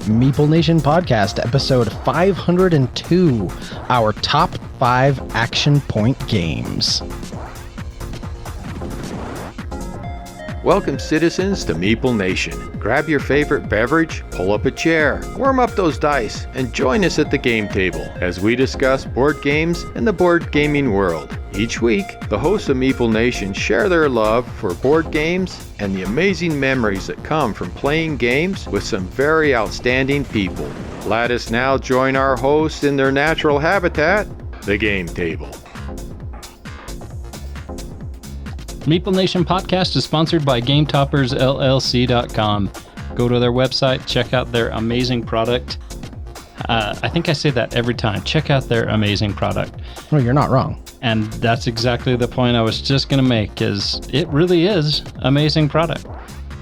Meeple Nation Podcast, episode 502, our top 5 action point games. Welcome, citizens, to Meeple Nation. Grab your favorite beverage, pull up a chair, warm up those dice, and join us at the game table as we discuss board games and the board gaming world. Each week, the hosts of Meeple Nation share their love for board games and the amazing memories that come from playing games with some very outstanding people. Let us now join our hosts in their natural habitat, the game table. Meeple Nation Podcast is sponsored by GameToppersLLC.com. Go to their website, check out their amazing product. I think I say that every time. Check out their amazing product. Well, you're not wrong. And that's exactly the point I was just going to make, is it really is amazing product.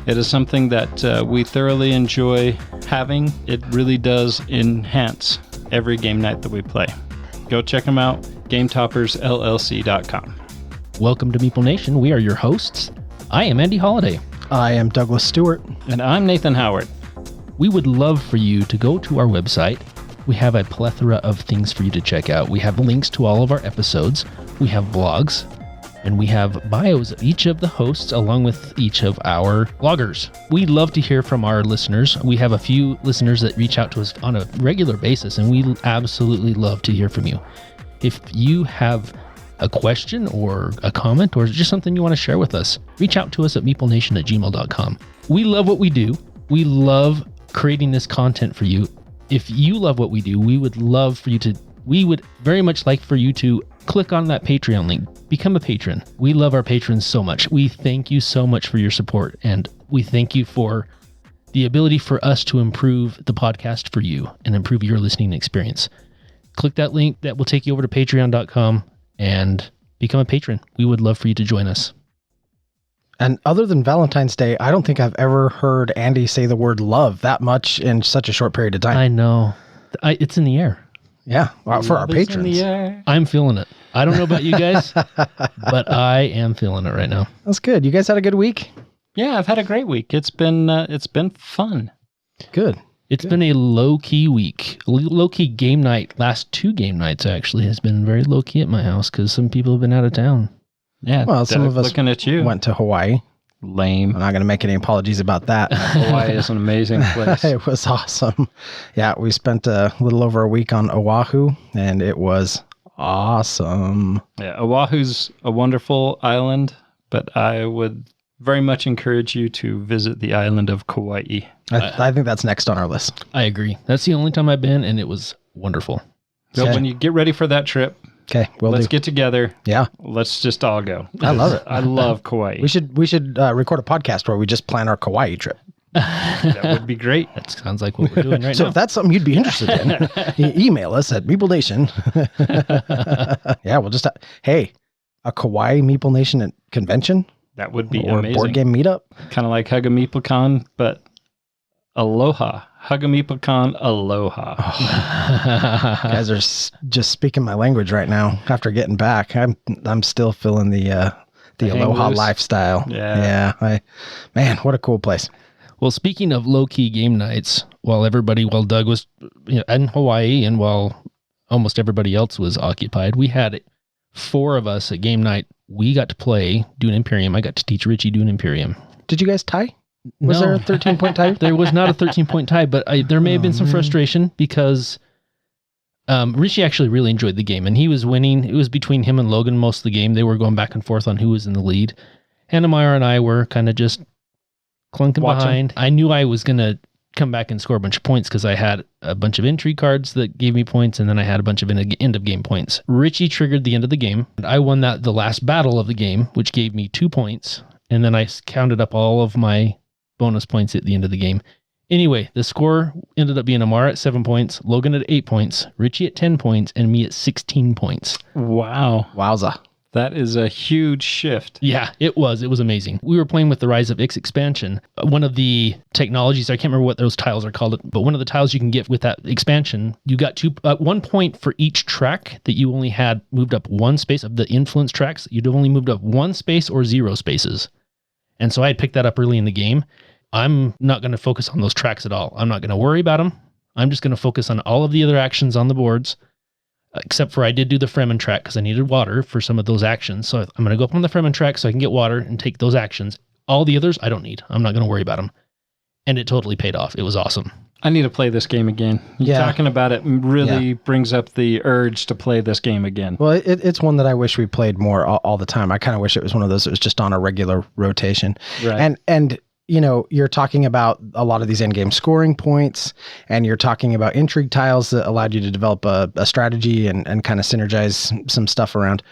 It is something that we thoroughly enjoy having. It really does enhance every game night that we play. Go check them out, GameToppersLLC.com. Welcome to Meeple Nation. We are your hosts. I am Andy Holliday. I am Douglas Stewart. And I'm Nathan Howard. We would love for you to go to our website. We have a plethora of things for you to check out. We have links to all of our episodes. We have blogs. And we have bios of each of the hosts along with each of our bloggers. We love to hear from our listeners. We have a few listeners that reach out to us on a regular basis, and we absolutely love to hear from you. If you have a question or a comment or just something you want to share with us, reach out to us at meeplenation@gmail.com. We love what we do. We love creating this content for you. If you love what we do, we would very much like for you to click on that Patreon link, become a patron. We love our patrons so much. We thank you so much for your support, and we thank you for the ability for us to improve the podcast for you and improve your listening experience. Click that link. That will take you over to patreon.com and become a patron. We would love for you to join us. And other than Valentine's Day, I don't think I've ever heard Andy say the word love that much in such a short period of time. I know. It's in the air. Yeah, for our patrons. I'm feeling it. I don't know about you guys, but I am feeling it right now. That's good. You guys had a good week? Yeah, I've had a great week. It's been fun. Good. It's been a low-key week. Low-key game night. Last 2 game nights, actually, has been very low-key at my house because some people have been out of town. Yeah, well, some of us looking at you. Went to Hawaii. Lame. I'm not going to make any apologies about that. Hawaii is an amazing place. It was awesome. Yeah, we spent a little over a week on Oahu, and it was awesome. Yeah, Oahu's a wonderful island, but I would very much encourage you to visit the island of Kauai. I think that's next on our list. I agree. That's the only time I've been, and it was wonderful. So when you get ready for that trip, okay, let's get together. Yeah, let's just all go. I love it. I love Kauai. We should record a podcast where we just plan our Kauai trip. That would be great. That sounds like what we're doing right so now. If that's something you'd be interested in, email us at Meeple Nation. Yeah, we'll just a Kauai Meeple Nation convention. That would be or amazing. Board game meetup. Kind of like Hug a MeepleCon, but aloha. Hug a MeepleCon, aloha. Oh. You guys are just speaking my language right now. After getting back, I'm still feeling the aloha lifestyle. Yeah. Man, what a cool place. Well, speaking of low-key game nights, while Doug was in Hawaii and while almost everybody else was occupied, we had 4 of us at game night. We got to play Dune Imperium. I got to teach Richie Dune Imperium. Did you guys tie? Was there a 13-point tie? There was not a 13-point tie, but there may have been some frustration because Richie actually really enjoyed the game, and he was winning. It was between him and Logan most of the game. They were going back and forth on who was in the lead. Hannemeyer and I were kind of just clunking behind. I knew I was going to come back and score a bunch of points because I had a bunch of entry cards that gave me points, and then I had a bunch of end of game points. Richie triggered the end of the game, and I won the last battle of the game, which gave me 2 points, and then I counted up all of my bonus points at the end of the game. Anyway, the score ended up being Amara at 7 points, Logan at 8 points, Richie at 10 points, and me at 16 points. Wow. Wowza. That is a huge shift. Yeah, it was. It was amazing. We were playing with the Rise of X expansion. One of the technologies, I can't remember what those tiles are called, but one of the tiles you can get with that expansion, you got 1 point for each track that you only had moved up 1 space of the influence tracks. You'd only moved up 1 space or 0 spaces. And so I had picked that up early in the game. I'm not going to focus on those tracks at all. I'm not going to worry about them. I'm just going to focus on all of the other actions on the boards, except for I did do the Fremen track because I needed water for some of those actions. So I'm going to go up on the Fremen track so I can get water and take those actions. All the others, I don't need. I'm not going to worry about them. And it totally paid off. It was awesome. I need to play this game again. Yeah. Talking about it really brings up the urge to play this game again. Well, it's one that I wish we played more all the time. I kind of wish it was one of those that was just on a regular rotation. Right. And you know, you're talking about a lot of these end game scoring points, and you're talking about intrigue tiles that allowed you to develop a strategy and kind of synergize some stuff around.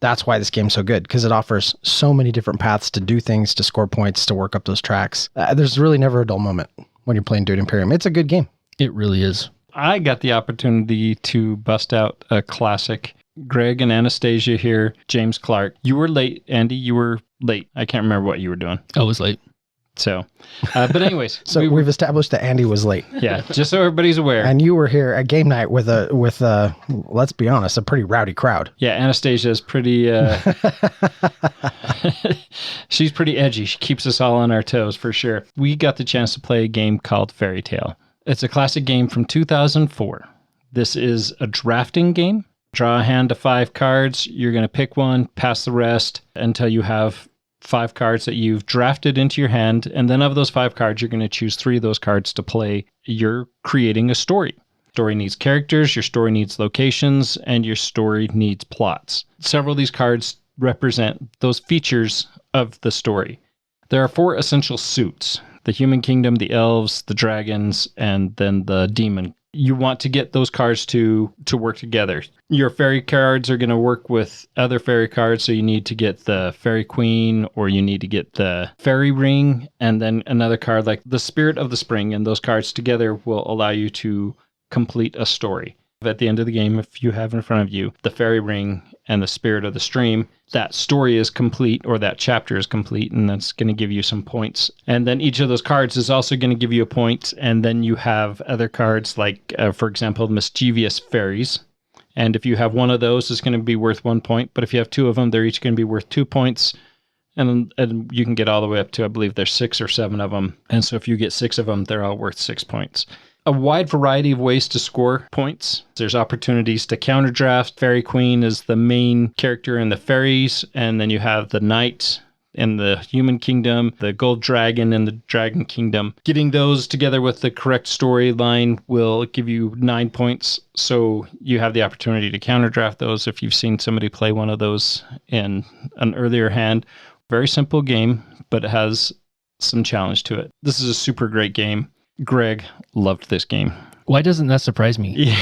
That's why this game's so good, because it offers so many different paths to do things, to score points, to work up those tracks. There's really never a dull moment when you're playing Dude Imperium. It's a good game. It really is. I got the opportunity to bust out a classic. Greg and Anastasia here, James Clark. You were late, Andy. You were late. I can't remember what you were doing. I was late. So, but anyways. So we've established that Andy was late. Yeah, just so everybody's aware. And you were here at game night with let's be honest, a pretty rowdy crowd. Yeah, Anastasia is pretty, she's pretty edgy. She keeps us all on our toes for sure. We got the chance to play a game called Fairy Tale. It's a classic game from 2004. This is a drafting game. Draw a hand of 5 cards. You're going to pick one, pass the rest until you have 5 cards that you've drafted into your hand. And then of those 5 cards, you're going to choose 3 of those cards to play. You're creating a story. Story needs characters, your story needs locations, and your story needs plots. Several of these cards represent those features of the story. There are 4 essential suits: the human kingdom, the elves, the dragons, and then the demon. You want to get those cards to work together. Your fairy cards are going to work with other fairy cards, so you need to get the fairy queen, or you need to get the fairy ring, and then another card like the spirit of the spring, and those cards together will allow you to complete a story. At the end of the game, if you have in front of you the fairy ring and the spirit of the stream, that story is complete, or that chapter is complete, and that's going to give you some points. And then each of those cards is also going to give you a point, and then you have other cards like, for example, mischievous fairies. And if you have one of those, it's going to be worth 1 point, but if you have 2 of them, they're each going to be worth 2 points. And you can get all the way up to, I believe there's 6 or 7 of them. And so if you get 6 of them, they're all worth 6 points. A wide variety of ways to score points. There's opportunities to counter draft. Fairy Queen is the main character in the fairies, and then you have the knight in the human kingdom, the gold dragon in the dragon kingdom. Getting those together with the correct storyline will give you 9 points, so you have the opportunity to counter draft those if you've seen somebody play one of those in an earlier hand. Very simple game, but it has some challenge to it. This is a super great game. Greg loved this game. Why doesn't that surprise me?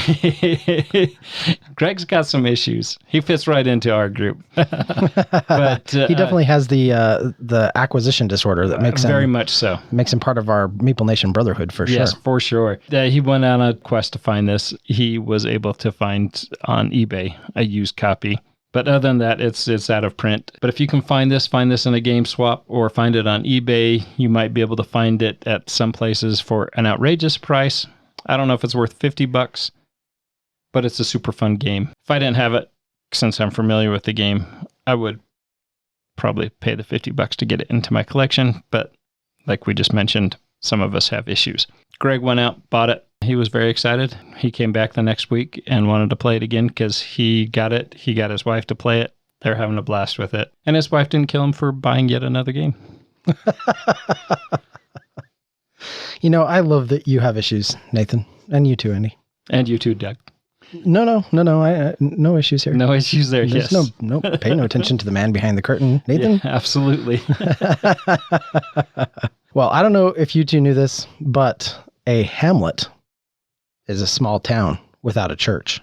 Greg's got some issues. He fits right into our group. But he definitely has the acquisition disorder that makes him very much so. Makes him part of our Meeple Nation brotherhood for sure. Yes, for sure. He went on a quest to find this. He was able to find on eBay a used copy. But other than that, it's out of print. But if you can find this in a game swap or find it on eBay, you might be able to find it at some places for an outrageous price. I don't know if it's worth $50, but it's a super fun game. If I didn't have it, since I'm familiar with the game, I would probably pay the $50 to get it into my collection. But like we just mentioned, some of us have issues. Greg went out, bought it. He was very excited. He came back the next week and wanted to play it again because he got it. He got his wife to play it. They're having a blast with it. And his wife didn't kill him for buying yet another game. You know, I love that you have issues, Nathan. And you too, Andy. And you too, Doug. No. No issues here. No issues there, There's yes. No, pay no attention to the man behind the curtain. Nathan? Yeah, absolutely. Well, I don't know if you two knew this, but a hamlet is a small town without a church.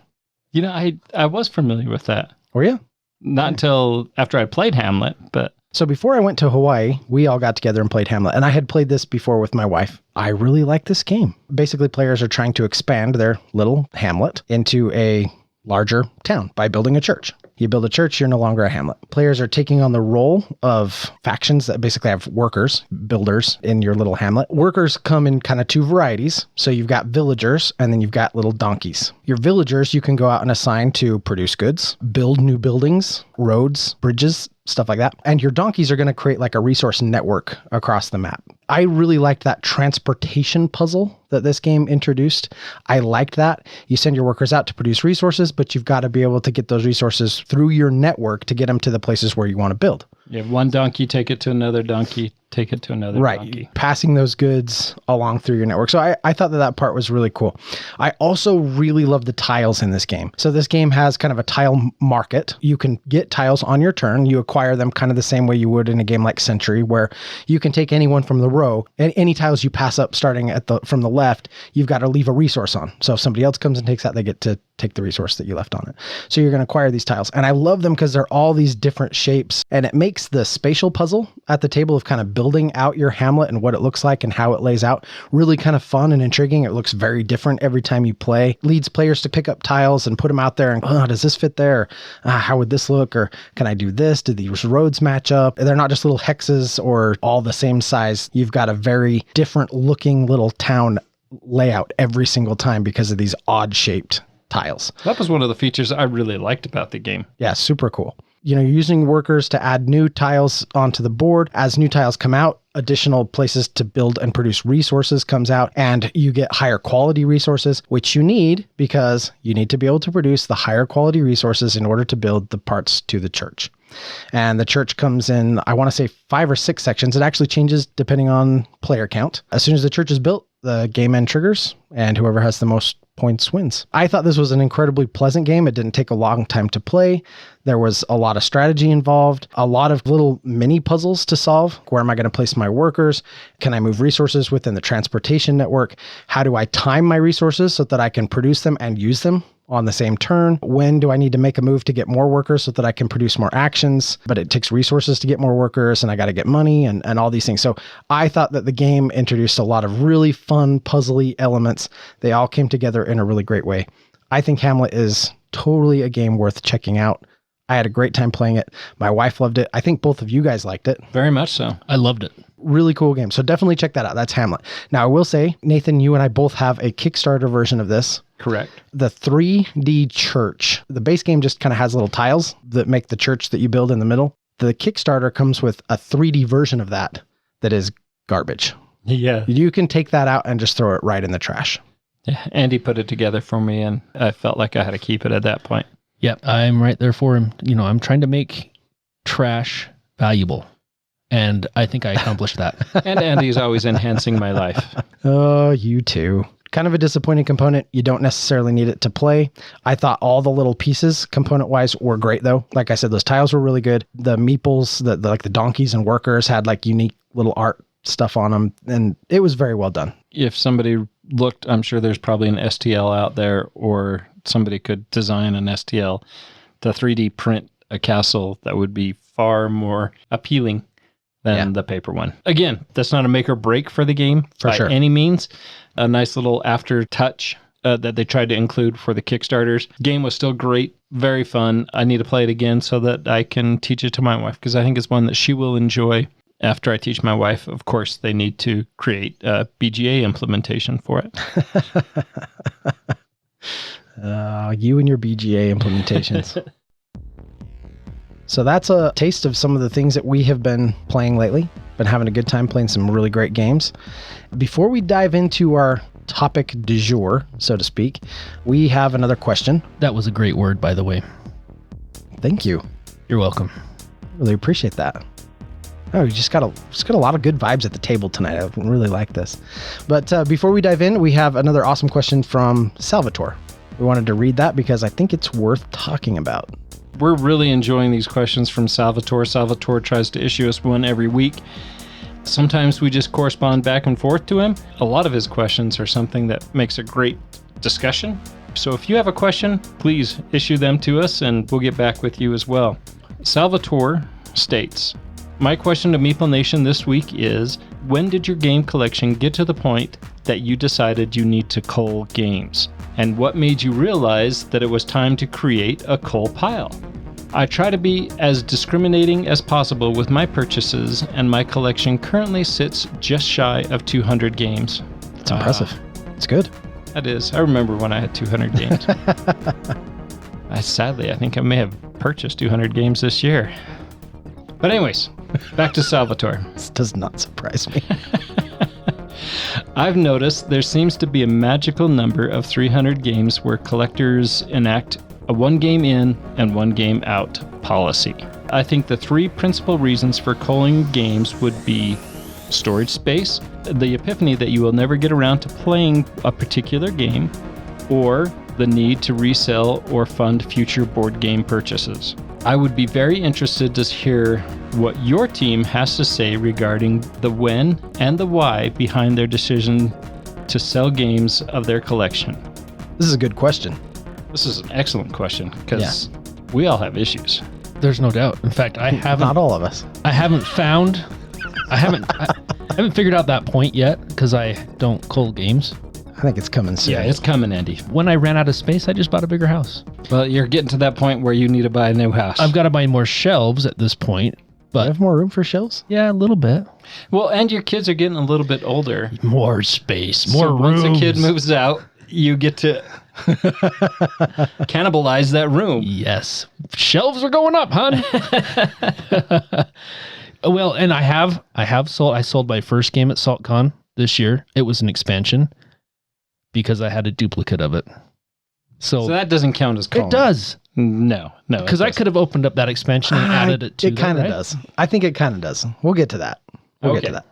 You know, I was familiar with that. Were you? Not until after I played Hamlet, but... So before I went to Hawaii, we all got together and played Hamlet. And I had played this before with my wife. I really like this game. Basically, players are trying to expand their little hamlet into a larger town by building a church. You build a church, you're no longer a hamlet. Players are taking on the role of factions that basically have workers, builders in your little hamlet. Workers come in kind of 2 varieties. So you've got villagers and then you've got little donkeys. Your villagers you can go out and assign to produce goods, build new buildings, roads, bridges, stuff like that. And your donkeys are going to create like a resource network across the map. I really liked that transportation puzzle that this game introduced. I liked that. You send your workers out to produce resources, but you've got to be able to get those resources through your network to get them to the places where you want to build. You have one donkey, take it to another donkey, take it to another donkey. Passing those goods along through your network. So I thought that part was really cool. I also really love the tiles in this game. So this game has kind of a tile market. You can get tiles on your turn. You acquire them kind of the same way you would in a game like Century, where you can take anyone from the row, and any tiles you pass up starting from the left, you've got to leave a resource on. So if somebody else comes and takes that, they get to take the resource that you left on it. So you're going to acquire these tiles. And I love them because they're all these different shapes, and it makes the spatial puzzle at the table of kind of building out your hamlet and what it looks like and how it lays out really kind of fun and intriguing. It looks very different every time you play. Leads players to pick up tiles and put them out there and, does this fit there? How would this look? Or can I do this? Do these roads match up? They're not just little hexes or all the same size. You've got a very different looking little town layout every single time because of these odd shaped tiles. That was one of the features I really liked about the game. Yeah, super cool. You're using workers to add new tiles onto the board. As new tiles come out, additional places to build and produce resources comes out, and you get higher quality resources, which you need because you need to be able to produce the higher quality resources in order to build the parts to the church. And the church comes in, I want to say 5 or 6 sections. It actually changes depending on player count. As soon as the church is built, the game end triggers, and whoever has the most points wins. I thought this was an incredibly pleasant game. It didn't take a long time to play. There was a lot of strategy involved, a lot of little mini puzzles to solve. Where am I going to place my workers? Can I move resources within the transportation network? How do I time my resources so that I can produce them and use them on the same turn? When do I need to make a move to get more workers so that I can produce more actions? But it takes resources to get more workers, and I got to get money and all these things. So I thought that the game introduced a lot of really fun, puzzly elements. They all came together in a really great way. I think Hamlet is totally a game worth checking out. I had a great time playing it. My wife loved it. I think both of you guys liked it. Very much so. I loved it. Really cool game. So definitely check that out. That's Hamlet. Now, I will say, Nathan, you and I both have a Kickstarter version of this. Correct. The 3D church. The base game just kind of has little tiles that make the church that you build in the middle. The Kickstarter comes with a 3D version of that is garbage. Yeah. You can take that out and just throw it right in the trash. Yeah. Andy put it together for me, and I felt like I had to keep it at that point. Yep, I'm right there for him. I'm trying to make trash valuable, and I think I accomplished that. And Andy's always enhancing my life. Oh, you too. Kind of a disappointing component. You don't necessarily need it to play. I thought all the little pieces, component-wise, were great, though. Like I said, those tiles were really good. The meeples, like the donkeys and workers, had like unique little art stuff on them, and it was very well done. If somebody looked, I'm sure there's probably an STL out there, or somebody could design an STL to 3D print a castle that would be far more appealing than the paper one. Again, that's not a make or break for the game by any means. A nice little after touch that they tried to include for the Kickstarters. Game was still great, very fun. I need to play it again so that I can teach it to my wife, because I think it's one that she will enjoy. After I teach my wife, of course, they need to create a BGA implementation for it. You and your BGA implementations. So that's a taste of some of the things that we have been playing lately. Been having a good time playing some really great games. Before we dive into our topic du jour, so to speak, we have another question. That was a great word, by the way. Thank you. You're welcome. Really appreciate that. Oh, you just got a lot of good vibes at the table tonight. I really like this. But before we dive in, we have another awesome question from Salvatore. We wanted to read that because I think it's worth talking about. We're really enjoying these questions from Salvatore. Salvatore tries to issue us one every week. Sometimes we just correspond back and forth to him. A lot of his questions are something that makes a great discussion. So if you have a question, please issue them to us and we'll get back with you as well. Salvatore states, my question to Meeple Nation this week is, when did your game collection get to the point that you decided you need to cull games? And what made you realize that it was time to create a cull pile? I try to be as discriminating as possible with my purchases, and my collection currently sits just shy of 200 games. It's impressive. It's good. That is. I remember when I had 200 games. Sadly, I think I may have purchased 200 games this year. But anyways, back to Salvatore. This does not surprise me. I've noticed there seems to be a magical number of 300 games where collectors enact a one game in and one game out policy. I think the three principal reasons for culling games would be storage space, the epiphany that you will never get around to playing a particular game, or the need to resell or fund future board game purchases. I would be very interested to hear what your team has to say regarding the when and the why behind their decision to sell games of their collection. This is a good question. This is an excellent question because we all have issues. There's no doubt. In fact, I haven't. Not all of us. I haven't figured out that point yet because I don't cull games. I think it's coming soon. Yeah, it's coming, Andy. When I ran out of space, I just bought a bigger house. Well, you're getting to that point where you need to buy a new house. I've got to buy more shelves at this point, Do you but have more room for shelves? yeah, a little bit. Well, and your kids are getting a little bit older. More space, more So rooms. once a kid moves out, you get to cannibalize that room. Yes. Shelves are going up, hon. Well, and I sold my first game at SaltCon this year. It was an expansion because I had a duplicate of it. So that doesn't count as culling. It does. No. Because I could have opened up that expansion and added it to It kind of does. I think it kind of does. We'll get to that. We'll get to that.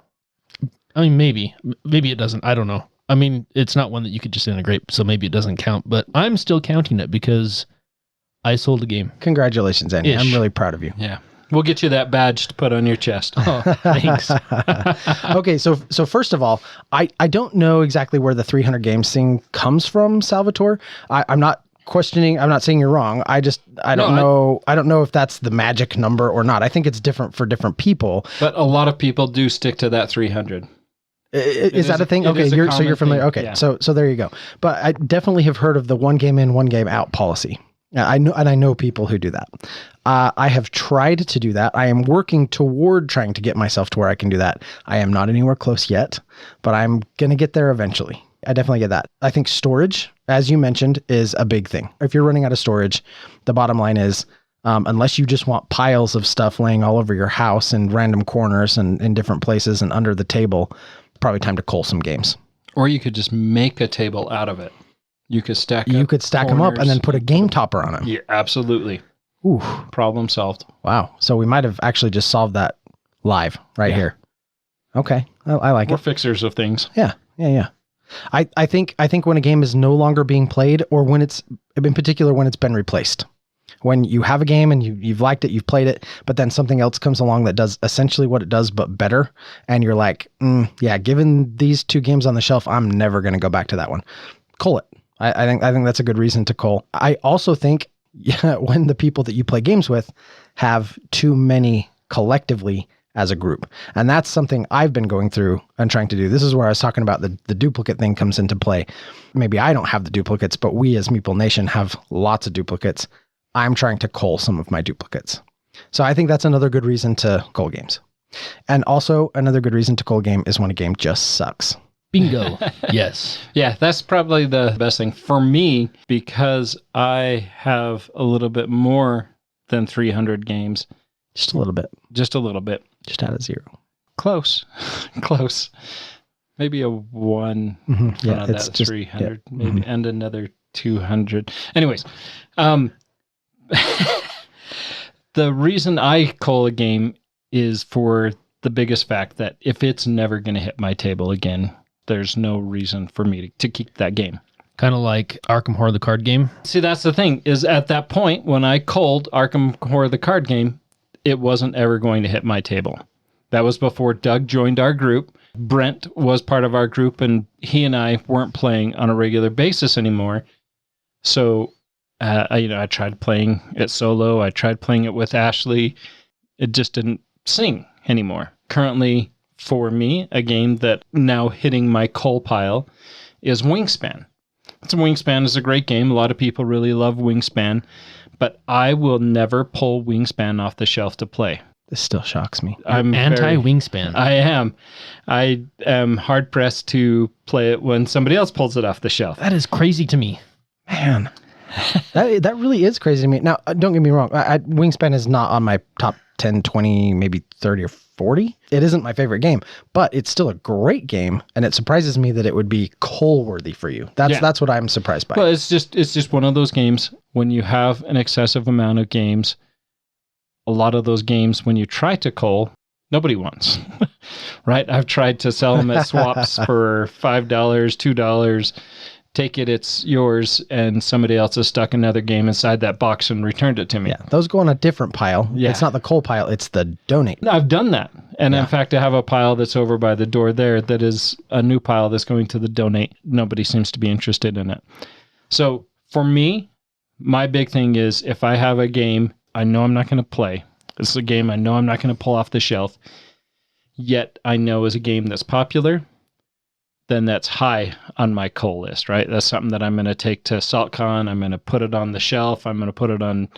I mean, maybe it doesn't. I don't know. I mean, it's not one that you could just integrate, so maybe it doesn't count, but I'm still counting it because I sold a game. Congratulations, Andy. Ish. I'm really proud of you. Yeah. We'll get you that badge to put on your chest. Oh, thanks. Okay, so first of all, I don't know exactly where the 300 games thing comes from, Salvatore. I'm not questioning. I'm not saying you're wrong. I don't know. I don't know if that's the magic number or not. I think it's different for different people. But a lot of people do stick to that 300. Is that a thing? Okay, is a you're common familiar. thing, Okay, yeah. so there you go. But I definitely have heard of the one game in, one game out policy. I know people who do that. I have tried to do that. I am working toward trying to get myself to where I can do that. I am not anywhere close yet, but I'm going to get there eventually. I definitely get that. I think storage, as you mentioned, is a big thing. If you're running out of storage, the bottom line is, unless you just want piles of stuff laying all over your house in random corners and in different places and under the table, probably time to cull some games. Or you could just make a table out of it. You could stack them up and then put a game topper on them. Yeah, absolutely. Ooh, Problem solved. wow. So we might have actually just solved that live right here. Okay. I like We're it. fixers of things. Yeah. I think when a game is no longer being played, or when it's, in particular, when it's been replaced. When you have a game and you've liked it, you've played it, but then something else comes along that does essentially what it does, but better. And you're like, yeah, given these two games on the shelf, I'm never going to go back to that one. Cull it. I think that's a good reason to cull. I also think when the people that you play games with have too many collectively as a group. And that's something I've been going through and trying to do. This is where I was talking about the duplicate thing comes into play. Maybe I don't have the duplicates, but we as Meeple Nation have lots of duplicates. I'm trying to cull some of my duplicates. So I think that's another good reason to cull games. And also another good reason to cull a game is when a game just sucks. Bingo. Yes. Yeah, that's probably the best thing for me because I have a little bit more than 300 games. Just a little bit. Just a little bit. Just out of zero. Close. Close. Maybe a 1 Yeah, out of it's that just 300, maybe, and another 200. Anyways, the reason I cull a game is for the biggest fact that if it's never going to hit my table again, there's no reason for me to keep that game. Kind of like Arkham Horror, the card game. See, that's the thing, is at that point, when I culled Arkham Horror, the card game, it wasn't ever going to hit my table. That was before Doug joined our group. Brent was part of our group, and he and I weren't playing on a regular basis anymore. So, I tried playing it solo. I tried playing it with Ashley. It just didn't sing anymore. Currently, for me, a game that now hitting my cull pile is Wingspan. Wingspan is a great game. A lot of people really love Wingspan, but I will never pull Wingspan off the shelf to play. This still shocks me. I'm anti-Wingspan. I am. I am hard pressed to play it when somebody else pulls it off the shelf. That is crazy to me. Man, that really is crazy to me. Now, don't get me wrong. Wingspan is not on my top 10, 20, maybe 30 or 40. It isn't my favorite game, but it's still a great game, and it surprises me that it would be coal worthy for you. That's what I'm surprised by. Well, it's just one of those games when you have an excessive amount of games. A lot of those games, when you try to cull, nobody wants, right? I've tried to sell them at swaps for $5, $2. Take it, it's yours, and somebody else has stuck another game inside that box and returned it to me. Yeah, those go on a different pile. Yeah. It's not the coal pile, it's the donate. No, I've done that. And in fact, I have a pile that's over by the door there that is a new pile that's going to the donate. Nobody seems to be interested in it. So for me, my big thing is if I have a game I know I'm not going to play, this is a game I know I'm not going to pull off the shelf, yet I know is a game that's popular, then that's high on my cull list, right? That's something that I'm going to take to SaltCon. I'm going to put it on the shelf. I'm going to put it on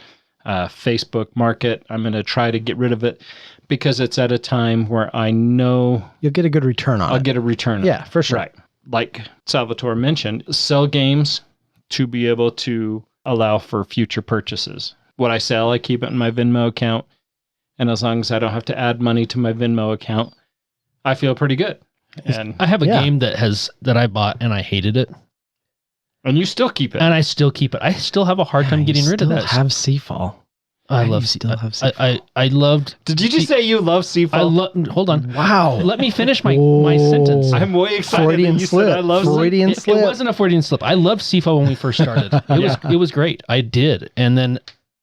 Facebook Market. I'm going to try to get rid of it because it's at a time where I know You'll get a good return on it. I'll get a return on it. Yeah, for sure. Right. Like Salvatore mentioned, sell games to be able to allow for future purchases. What I sell, I keep it in my Venmo account. And as long as I don't have to add money to my Venmo account, I feel pretty good. And I have a game that I bought and I hated it. And you still keep it. And I still keep it. I still have a hard time getting rid of that. I have Seafall. I You love still have Seafall. I loved. Did you just say you love Seafall? Hold on. Wow. Let me finish my sentence. I'm way excited Freudian that you slip. said I love Freudian Seafall. slip. It wasn't a Freudian slip. I loved Seafall when we first started. It was great. I did. And then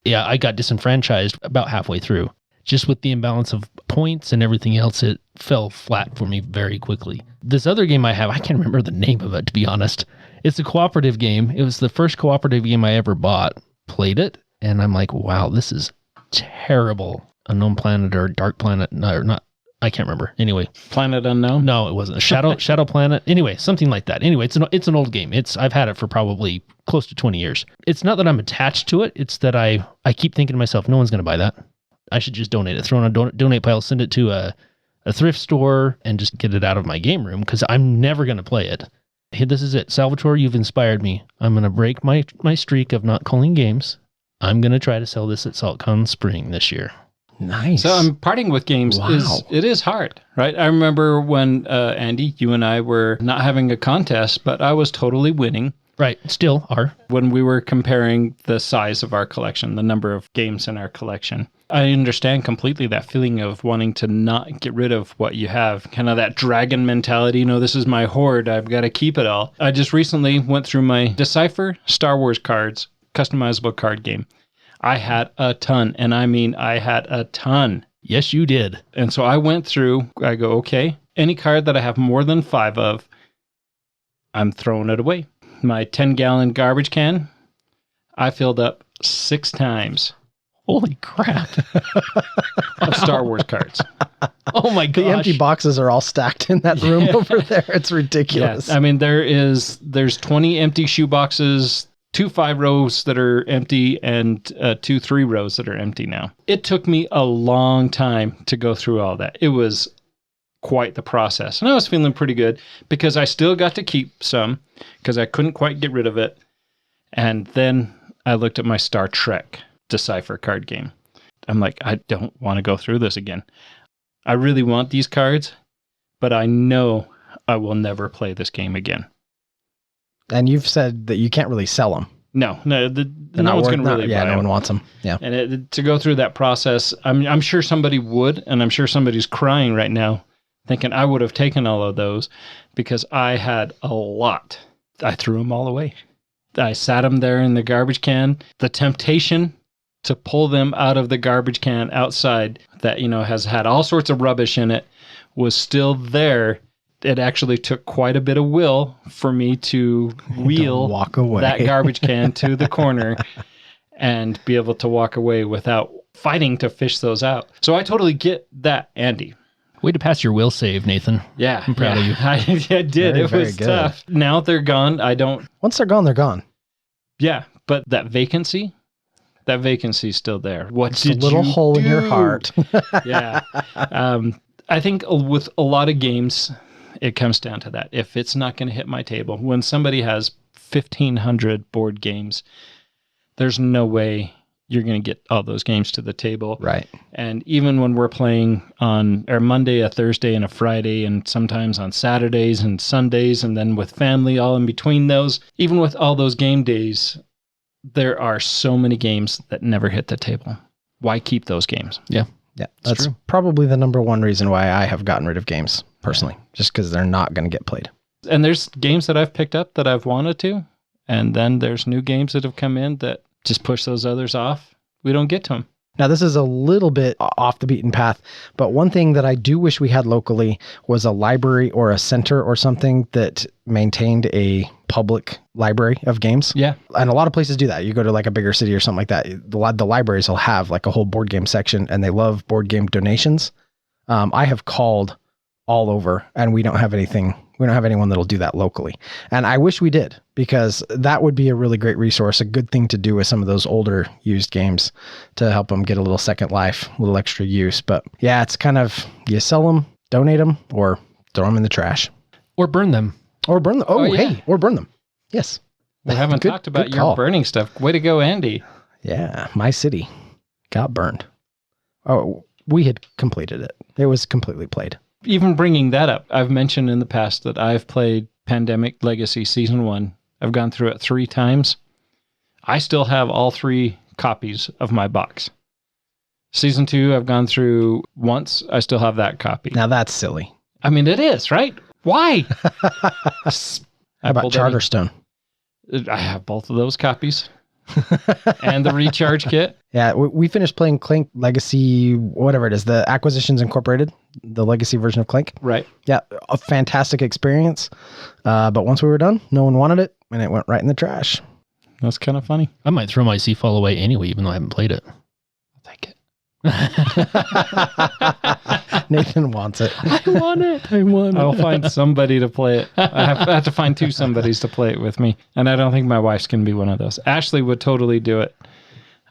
I got disenfranchised about halfway through. Just with the imbalance of points and everything else, it fell flat for me very quickly. This other game I have, I can't remember the name of it, to be honest. It's a cooperative game. It was the first cooperative game I ever bought. Played it, and I'm like, wow, this is terrible. Unknown Planet or Dark Planet, no, or not. I can't remember. Anyway, Planet Unknown? no, it wasn't. Shadow Planet. Anyway, something like that. Anyway, it's an old game. I've had it for probably close to 20 years. It's not that I'm attached to it. It's that I keep thinking to myself, no one's going to buy that. I should just donate it. Throw in a donate pile, send it to a thrift store, and just get it out of my game room because I'm never going to play it. Hey, this is it. Salvatore, you've inspired me. I'm going to break my streak of not calling games. I'm going to try to sell this at SaltCon Spring this year. Nice. So parting with games it is hard, right? I remember when, Andy, you and I were not having a contest, but I was totally winning. Right. Still are. When we were comparing the size of our collection, the number of games in our collection. I understand completely that feeling of wanting to not get rid of what you have, kind of that dragon mentality. This is my hoard. I've got to keep it all. I just recently went through my Decipher Star Wars cards, customizable card game. I had a ton, and I mean, I had a ton. Yes, you did. And so I went through, I go, okay, any card that I have more than 5 of, I'm throwing it away. My 10-gallon garbage can, I filled up 6 times. Holy crap. Of Star Wars cards. Oh my gosh. The empty boxes are all stacked in that room over there. It's ridiculous. Yeah, I mean, there's 20 empty shoe boxes, 2 5 rows that are empty, and 2 3 rows that are empty now. It took me a long time to go through all that. It was quite the process. And I was feeling pretty good because I still got to keep some because I couldn't quite get rid of it. And then I looked at my Star Trek Decipher card game. I'm like, I don't want to go through this again. I really want these cards, but I know I will never play this game again. And you've said that you can't really sell them. No, no one's going to really buy no them. one wants them. Yeah. And to go through that process, I'm sure somebody would, and I'm sure somebody's crying right now, thinking I would have taken all of those because I had a lot. I threw them all away. I sat them there in the garbage can. The temptation to pull them out of the garbage can outside that, has had all sorts of rubbish in it was still there. It actually took quite a bit of will for me to wheel walk away. that garbage can to the corner and be able to walk away without fighting to fish those out. So I totally get that, Andy. Way to pass your will save, Nathan. Yeah. I'm proud of you. I did. Very, it was very tough. Now they're gone. Once they're gone, they're gone. Yeah, but that vacancy's still there. What Just did a little you hole in your do? heart. Yeah. I think with a lot of games, it comes down to that. If it's not going to hit my table, when somebody has 1,500 board games, there's no way you're going to get all those games to the table. Right. And even when we're playing on a Monday, a Thursday, and a Friday, and sometimes on Saturdays and Sundays, and then with family all in between those, even with all those game days, there are so many games that never hit the table. Why keep those games? Yeah, that's true. probably the number one reason why I have gotten rid of games personally, just because they're not going to get played. And there's games that I've picked up that I've wanted to, and then there's new games that have come in that just push those others off. We don't get to them. Now, this is a little bit off the beaten path, but one thing that I do wish we had locally was a library or a center or something that maintained a public library of games. Yeah. And a lot of places do that. You go to like a bigger city or something like that. The libraries will have like a whole board game section, and they love board game donations. I have called all over, and we don't have anything. We don't have anyone that'll do that locally. And I wish we did, because that would be a really great resource, a good thing to do with some of those older used games to help them get a little second life, a little extra use. But yeah, it's kind of, you sell them, donate them, or throw them in the trash. Or burn them. Or burn them. Oh, yeah. hey, or burn them. Yes. We haven't Good- talked about good your call. burning stuff. Way to go, Andy. Yeah, my city got burned. Oh, we had completed it. It was completely played. Even bringing that up, I've mentioned in the past that I've played Pandemic Legacy Season 1. I've gone through it 3 times. I still have all 3 copies of my box. Season 2, I've gone through once. I still have that copy. Now that's silly. I mean, it is, right? Why? How about Charterstone? I have both of those copies. And the recharge kit. Yeah, we finished playing Clank Legacy, whatever it is, the Acquisitions Incorporated, the legacy version of Clank. Right. Yeah, a fantastic experience. But once we were done, no one wanted it, and it went right in the trash. That's kind of funny. I might throw my Seafall away anyway, even though I haven't played it. I'll take it. Nathan wants it. I want it. I'll find somebody to play it. I have to find 2 somebodies to play it with me. And I don't think my wife's going to be one of those. Ashley would totally do it.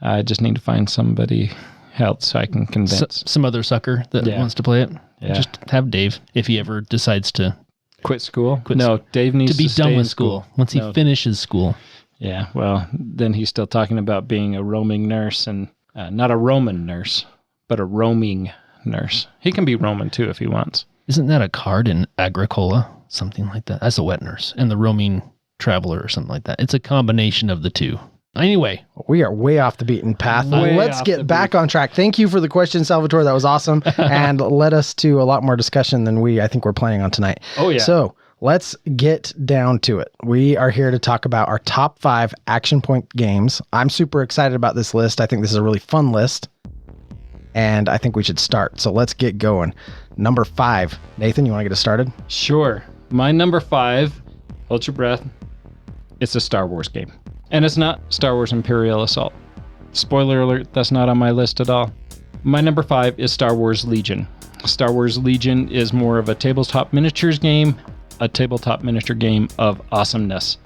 I just need to find somebody else I can convince. Some other sucker that wants to play it. Yeah. Just have Dave, if he ever decides to Quit school? Quit No, Dave needs be to stay done in with school. Once he No. finishes school. Yeah, well, then he's still talking about being a roaming nurse, and not a Roman nurse, but a roaming nurse. He can be Roman too if he wants. Isn't that a card in Agricola? Something like that. That's a wet nurse. And the roaming traveler or something like that. It's a combination of the two. Anyway. We are way off the beaten path. Way Let's off get the back on track. Thank you for the question, Salvatore. That was awesome. And led us to a lot more discussion than I think we're planning on tonight. Oh, yeah. So let's get down to it. We are here to talk about our top 5 action point games. I'm super excited about this list. I think this is a really fun list. And I think we should start. So let's get going. Number 5. Nathan, you want to get us started? Sure. My number 5, hold your breath. It's a Star Wars game. And it's not Star Wars Imperial Assault. Spoiler alert, that's not on my list at all. My number 5 is Star Wars Legion. Star Wars Legion is more of a tabletop miniatures game, a tabletop miniature game of awesomeness.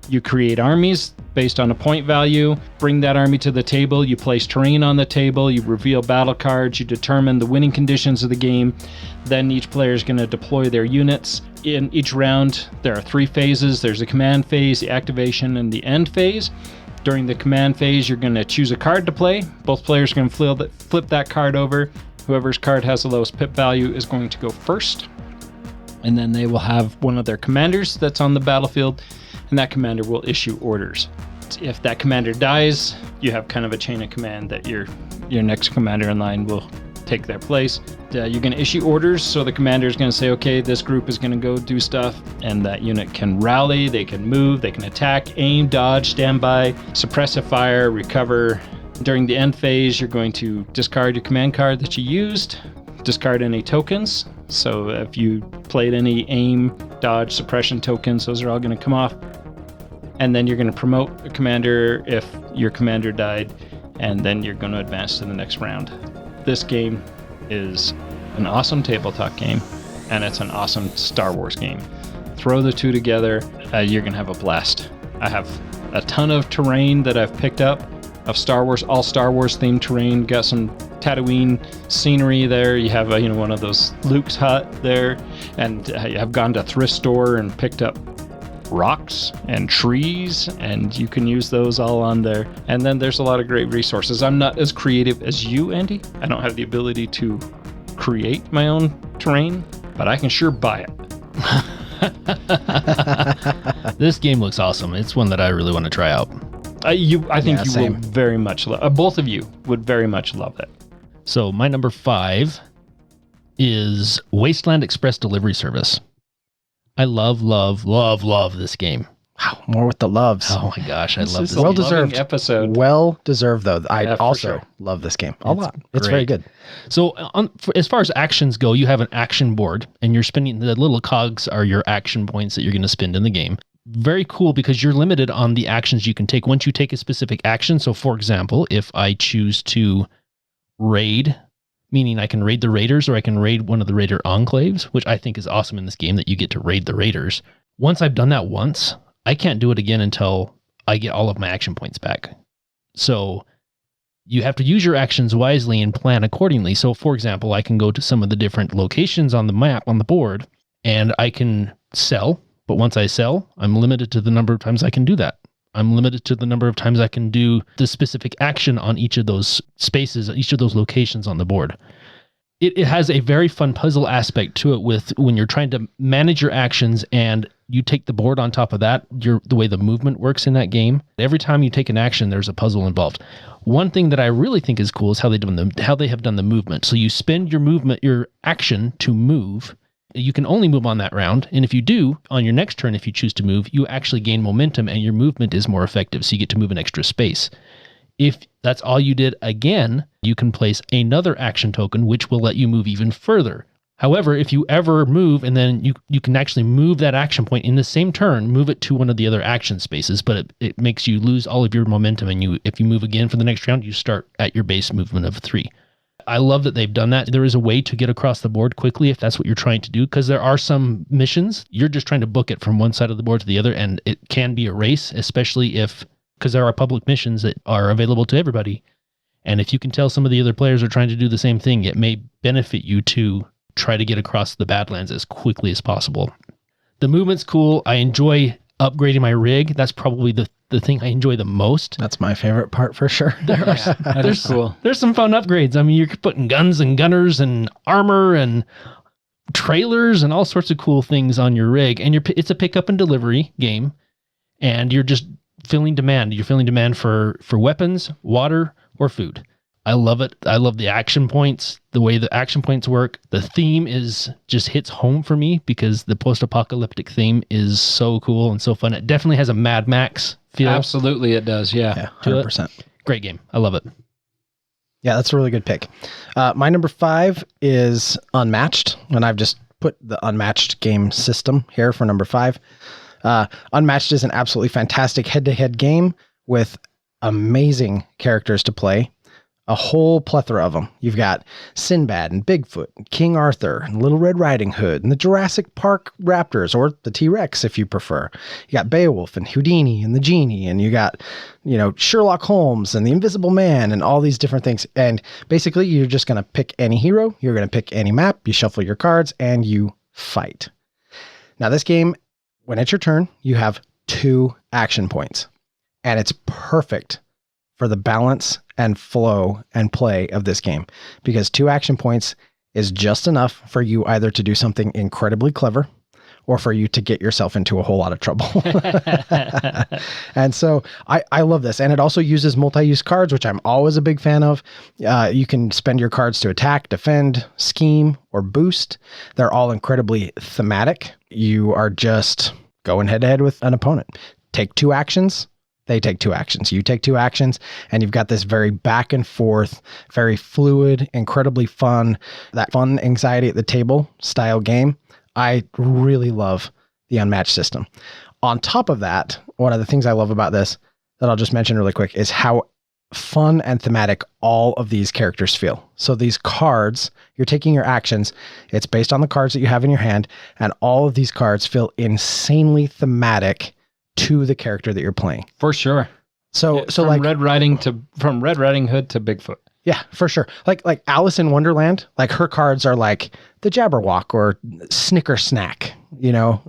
You create armies based on a point value, bring that army to the table, you place terrain on the table, you reveal battle cards, you determine the winning conditions of the game, then each player is going to deploy their units. In each round, there are 3 phases. There's the command phase, the activation, and the end phase. During the command phase, you're going to choose a card to play. Both players are going to flip that card over. Whoever's card has the lowest pip value is going to go first. And then they will have one of their commanders that's on the battlefield, and that commander will issue orders. If that commander dies, you have kind of a chain of command that your next commander in line will take their place. You're going to issue orders, so the commander is going to say, okay, this group is going to go do stuff, and that unit can rally, they can move, they can attack, aim, dodge, stand by, suppress a fire, recover. During the end phase, you're going to discard your command card that you used, discard any tokens. So if you played any aim, dodge, suppression tokens, those are all going to come off. And then you're going to promote a commander if your commander died, and then you're going to advance to the next round. This game is an awesome tabletop game, and it's an awesome Star Wars game. Throw the two together, you're going to have a blast. I have a ton of terrain that I've picked up of Star Wars, all Star Wars themed terrain. Got some Tatooine scenery there. You have one of those Luke's hut there, and I've gone to thrift store and picked up rocks and trees, and you can use those all on there. And then there's a lot of great resources. I'm not as creative as you, Andy. I don't have the ability to create my own terrain, but I can sure buy it. This game looks awesome. It's one that I really want to try out. I think you same. will very much love. Both of you would very much love it. So my number 5 is Wasteland Express Delivery Service. I love this game. Wow, more with the loves. Oh my gosh, I love is this a Well game. deserved. episode. Well deserved, though. I Yeah, for also sure. love this game a lot. It's great. very good. So as far as actions go, you have an action board, and you're spending, the little cogs are your action points that you're going to spend in the game. Very cool, because you're limited on the actions you can take once you take a specific action. So for example, if I choose to raid, meaning I can raid the raiders, or I can raid one of the raider enclaves, which I think is awesome in this game, that you get to raid the raiders. Once I've done that once, I can't do it again until I get all of my action points back. So you have to use your actions wisely and plan accordingly. So for example, I can go to some of the different locations on the map, on the board, and I can sell. But once I sell, I'm limited to the number of times I can do that. I'm limited to the number of times I can do the specific action on each of those spaces, each of those locations on the board. It has a very fun puzzle aspect to it, with when you're trying to manage your actions and you take the board on top of that, the way the movement works in that game. Every time you take an action, there's a puzzle involved. One thing that I really think is cool is how they have done the movement. So you spend your action to move. You can only move on that round, and if you do, on your next turn, if you choose to move, you actually gain momentum and your movement is more effective, so you get to move an extra space. If that's all you did again, you can place another action token, which will let you move even further. However, if you ever move, and then you can actually move that action point in the same turn, move it to one of the other action spaces, but it makes you lose all of your momentum, and if you move again for the next round, you start at your base movement of 3. I love that they've done that. There is a way to get across the board quickly if that's what you're trying to do, because there are some missions, you're just trying to book it from one side of the board to the other, and it can be a race, especially because there are public missions that are available to everybody. And if you can tell some of the other players are trying to do the same thing, it may benefit you to try to get across the Badlands as quickly as possible. The movement's cool. I enjoy upgrading my rig. That's probably the thing I enjoy the most. That's my favorite part for sure. That is cool. There's some fun upgrades. I mean, you're putting guns and gunners and armor and trailers and all sorts of cool things on your rig. And it's a pick up and delivery game, and you're just filling demand. You're filling demand for weapons, water, or food. I love it. I love the action points, the way the action points work. The theme just hits home for me, because the post-apocalyptic theme is so cool and so fun. It definitely has a Mad Max feel. Absolutely, it does. Yeah. Yeah, 100%. Great game. I love it. Yeah, that's a really good pick. My number 5 is Unmatched, and I've just put the Unmatched game system here for number 5. Unmatched is an absolutely fantastic head-to-head game with amazing characters to play. A whole plethora of them. You've got Sinbad and Bigfoot, and King Arthur, and Little Red Riding Hood, and the Jurassic Park Raptors, or the T-Rex if you prefer. You got Beowulf and Houdini and the Genie, and you got, Sherlock Holmes and the Invisible Man and all these different things. And basically, you're just going to pick any hero, you're going to pick any map, you shuffle your cards, and you fight. Now, this game, when it's your turn, you have 2 action points, and it's perfect for the balance and flow and play of this game, because 2 action points is just enough for you either to do something incredibly clever or for you to get yourself into a whole lot of trouble. And so I love this. And it also uses multi-use cards, which I'm always a big fan of. You can spend your cards to attack, defend, scheme, or boost. They're all incredibly thematic. You are just going head to head with an opponent. Take 2 actions. They take 2 actions. You take 2 actions, and you've got this very back and forth, very fluid, incredibly fun, that fun anxiety at the table style game. I really love the Unmatched system. On top of that, one of the things I love about this that I'll just mention really quick is how fun and thematic all of these characters feel. So these cards, you're taking your actions, it's based on the cards that you have in your hand, and all of these cards feel insanely thematic to the character that you're playing. For sure. So from like Red Riding Hood to Bigfoot. Yeah, for sure. Like Alice in Wonderland, like her cards are like the Jabberwock or Snicker Snack,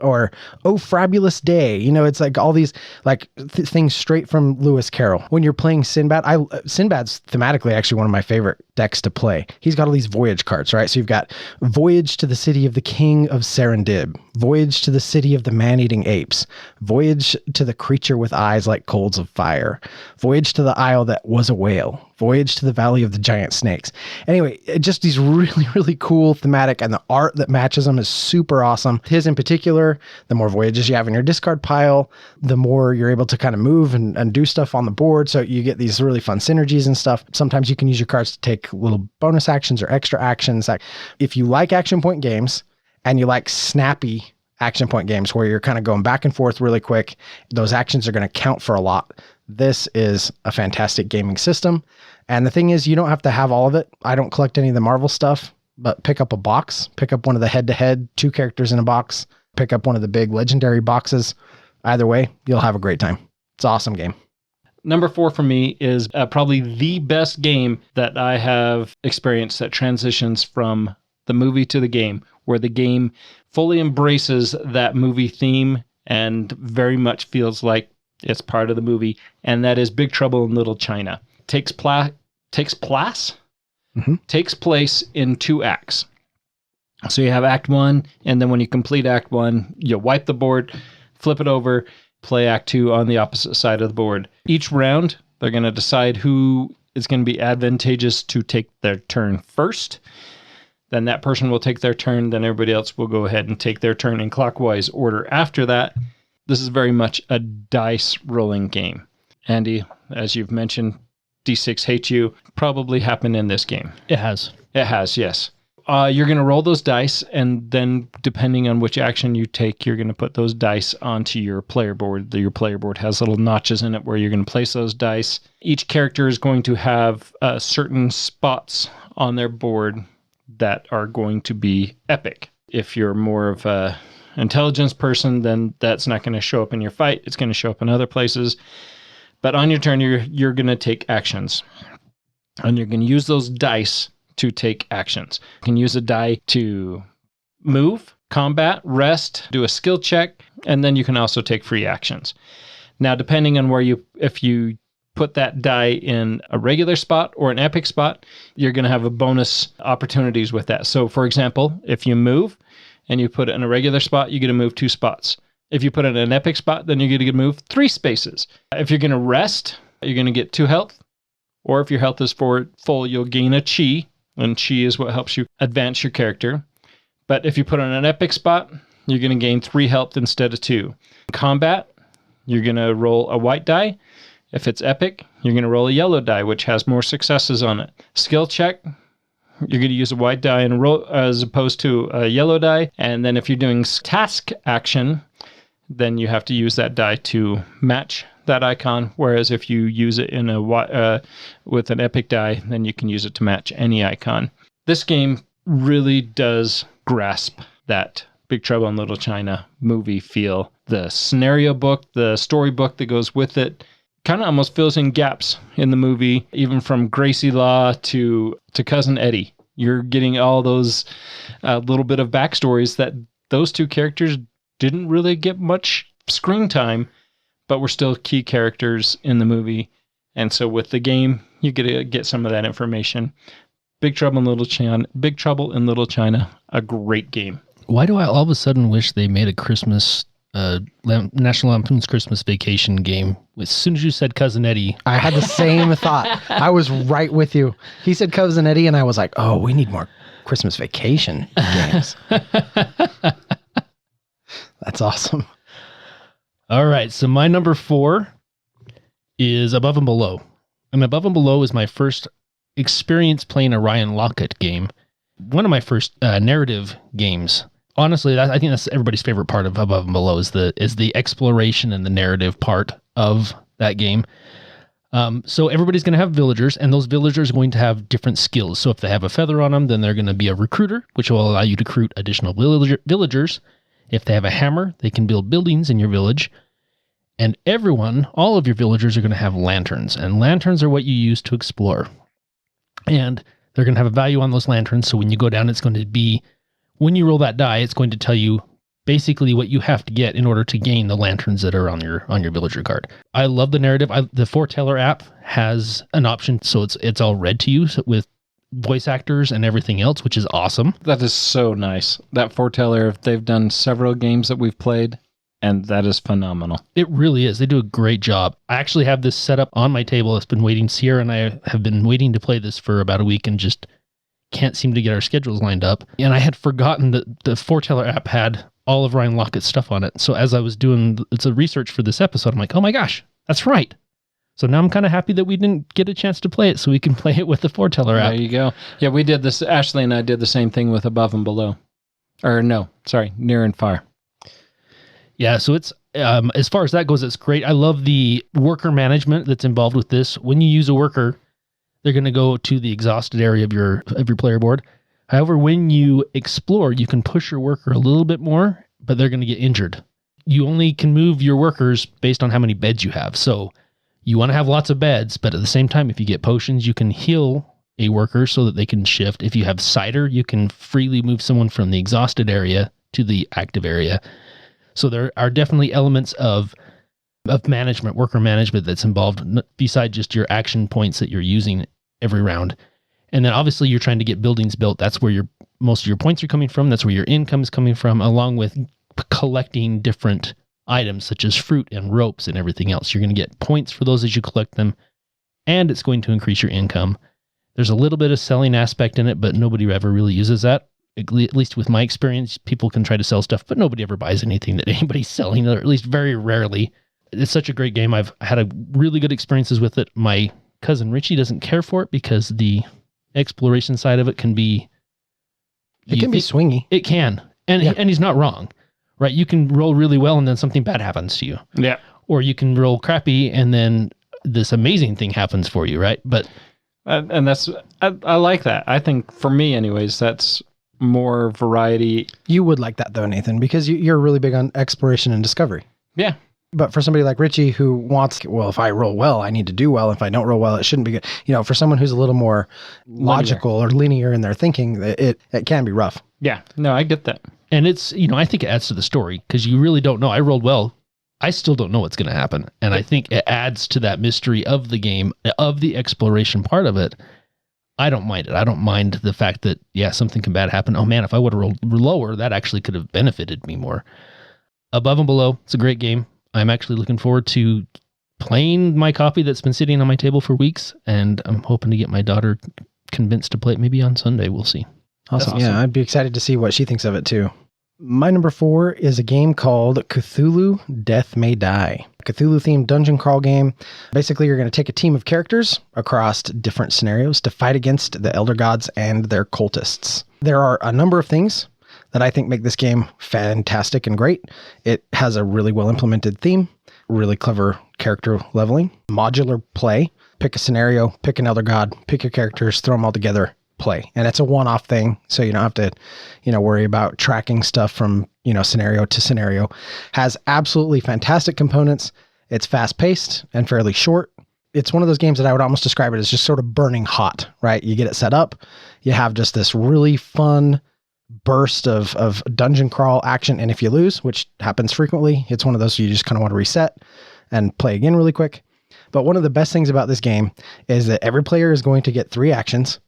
or Oh Fabulous Day. It's like all these like things straight from Lewis Carroll. When you're playing Sinbad, Sinbad's thematically actually one of my favorite decks to play. He's got all these voyage cards, right? So you've got Voyage to the City of the King of Serendib, Voyage to the City of the Man-Eating Apes, Voyage to the Creature with Eyes Like Coals of Fire, Voyage to the Isle That Was a Whale, Voyage to the Valley of the Giant Snakes. Anyway, just these really, really cool thematic, and the art that matches them is super awesome. His in particular, the more voyages you have in your discard pile, the more you're able to kind of move and do stuff on the board. So you get these really fun synergies and stuff. Sometimes you can use your cards to take little bonus actions or extra actions. Like if you like action point games and you like snappy action point games where you're kind of going back and forth really quick, those actions are going to count for a lot. This is a fantastic gaming system. And the thing is, you don't have to have all of it. I don't collect any of the Marvel stuff, but pick up a box, pick up one of the head-to-head 2 characters in a box, pick up one of the big legendary boxes. Either way, you'll have a great time. It's an awesome game. Number 4 for me is probably the best game that I have experienced that transitions from the movie to the game, where the game fully embraces that movie theme and very much feels like it's part of the movie, and that is Big Trouble in Little China. Takes place in 2 acts. So you have Act 1, and then when you complete Act 1, you wipe the board, flip it over, play Act 2 on the opposite side of the board. Each round, they're going to decide who is going to be advantageous to take their turn first. Then that person will take their turn, then everybody else will go ahead and take their turn in clockwise order after that. This is very much a dice rolling game. Andy, as you've mentioned, D6 Hate You probably happened in this game. It has. It has, yes. You're going to roll those dice, and then depending on which action you take, you're going to put those dice onto your player board. Your player board has little notches in it where you're going to place those dice. Each character is going to have certain spots on their board that are going to be epic. If you're more of a intelligence person, then that's not going to show up in your fight. It's going to show up in other places. But on your turn, you're going to take actions. And you're going to use those dice to take actions. You can use a die to move, combat, rest, do a skill check, and then you can also take free actions. Now, depending on if you put that die in a regular spot or an epic spot, you're going to have a bonus opportunities with that. So, for example, if you move and you put it in a regular spot, you get to move 2 spots. If you put it in an epic spot, then you're going to move 3 spaces. If you're going to rest, you're going to get 2 health. Or if your health is full, you'll gain a chi, and chi is what helps you advance your character. But if you put it in an epic spot, you're going to gain 3 health instead of 2. In combat, you're going to roll a white die. If it's epic, you're going to roll a yellow die, which has more successes on it. Skill check, you're going to use a white die and roll as opposed to a yellow die. And then if you're doing task action, then you have to use that die to match that icon. Whereas if you use it in with an epic die, then you can use it to match any icon. This game really does grasp that Big Trouble in Little China movie feel. The scenario book, the storybook that goes with it, kind of almost fills in gaps in the movie, even from Gracie Law to Cousin Eddie. You're getting all those little bit of backstories that those 2 characters didn't really get much screen time, but were still key characters in the movie. And so with the game, you get to get some of that information. Big Trouble in Little China, a great game. Why do I all of a sudden wish they made a Christmas National Lampoon's Christmas Vacation game? As soon as you said Cousin Eddie, I had the same thought. I was right with you. He said Cousin Eddie, and I was like, oh, we need more Christmas Vacation games. That's awesome. All right, so my number 4 is Above and Below. And Above and Below is my first experience playing a Ryan Lockett game. One of my first narrative games. Honestly, I think that's everybody's favorite part of Above and Below is the exploration and the narrative part of that game. So everybody's going to have villagers, and those villagers are going to have different skills. So if they have a feather on them, then they're going to be a recruiter, which will allow you to recruit additional villagers. If they have a hammer, they can build buildings in your village. And all of your villagers are going to have lanterns, and lanterns are what you use to explore. And they're going to have a value on those lanterns, so when you go down, it's going to be when you roll that die, it's going to tell you basically what you have to get in order to gain the lanterns that are on your villager card. I love the narrative. The Foreteller app has an option, so it's all read to you with voice actors and everything else, which is awesome. That is so nice. That Foreteller, they've done several games that we've played, and that is phenomenal. It really is. They do a great job. I actually have this set up on my table. It's been waiting. Sierra and I have been waiting to play this for about a week and just can't seem to get our schedules lined up. And I had forgotten that the Foreteller app had all of Ryan Lockett's stuff on it. So as I was doing the research for this episode, I'm like, oh my gosh, that's right. So now I'm kind of happy that we didn't get a chance to play it so we can play it with the Foreteller app. There you go. Yeah, we did this. Ashley and I did the same thing with Above and Below. Or no, sorry, Near and Far. Yeah, so it's as far as that goes, it's great. I love the worker management that's involved with this. When you use a worker, they're going to go to the exhausted area of your player board. However, when you explore, you can push your worker a little bit more, but they're going to get injured. You only can move your workers based on how many beds you have. So you want to have lots of beds, but at the same time, if you get potions, you can heal a worker so that they can shift. If you have cider, you can freely move someone from the exhausted area to the active area. So there are definitely elements of management, worker management that's involved beside just your action points that you're using every round. And then obviously you're trying to get buildings built. That's where most of your points are coming from. That's where your income is coming from, along with collecting different items such as fruit and ropes and everything else. You're going to get points for those as you collect them, and it's going to increase your income. There's a little bit of selling aspect in it, but nobody ever really uses that. At least with my experience, people can try to sell stuff, but nobody ever buys anything that anybody's selling, or at least very rarely. It's such a great game. I've had a really good experiences with it. My cousin Richie doesn't care for it because the exploration side of it can be... It can be swingy. It can. And he's not wrong, right? You can roll really well and then something bad happens to you. Yeah. Or you can roll crappy and then this amazing thing happens for you, right? But... and that's... I like that. I think, for me anyways, that's more variety. You would like that though, Nathan, because you're really big on exploration and discovery. Yeah. But for somebody like Richie who wants, well, if I roll well, I need to do well. If I don't roll well, it shouldn't be good. You know, for someone who's a little more logical or linear in their thinking, it can be rough. Yeah. No, I get that. And it's, I think it adds to the story because you really don't know. I rolled well. I still don't know what's going to happen. And I think it adds to that mystery of the game, of the exploration part of it. I don't mind it. I don't mind the fact that, something can bad happen. Oh man, if I would have rolled lower, that actually could have benefited me more. Above and Below, it's a great game. I'm actually looking forward to playing my copy that's been sitting on my table for weeks, and I'm hoping to get my daughter convinced to play it maybe on Sunday. We'll see. Awesome. Yeah, I'd be excited to see what she thinks of it too. My number 4 is a game called Cthulhu Death May Die. Cthulhu-themed dungeon crawl game. Basically, you're going to take a team of characters across different scenarios to fight against the Elder Gods and their cultists. There are a number of things that I think make this game fantastic and great. It has a really well-implemented theme, really clever character leveling, modular play. Pick a scenario, pick an Elder God, pick your characters, throw them all together, play. And it's a one-off thing, so you don't have to, worry about tracking stuff from, scenario to scenario. Has absolutely fantastic components. It's fast-paced and fairly short. It's one of those games that I would almost describe it as just sort of burning hot, right? You get it set up, you have just this really fun burst of dungeon crawl action, and if you lose, which happens frequently, it's one of those you just kind of want to reset and play again really quick. But one of the best things about this game is that every player is going to get 3 actions.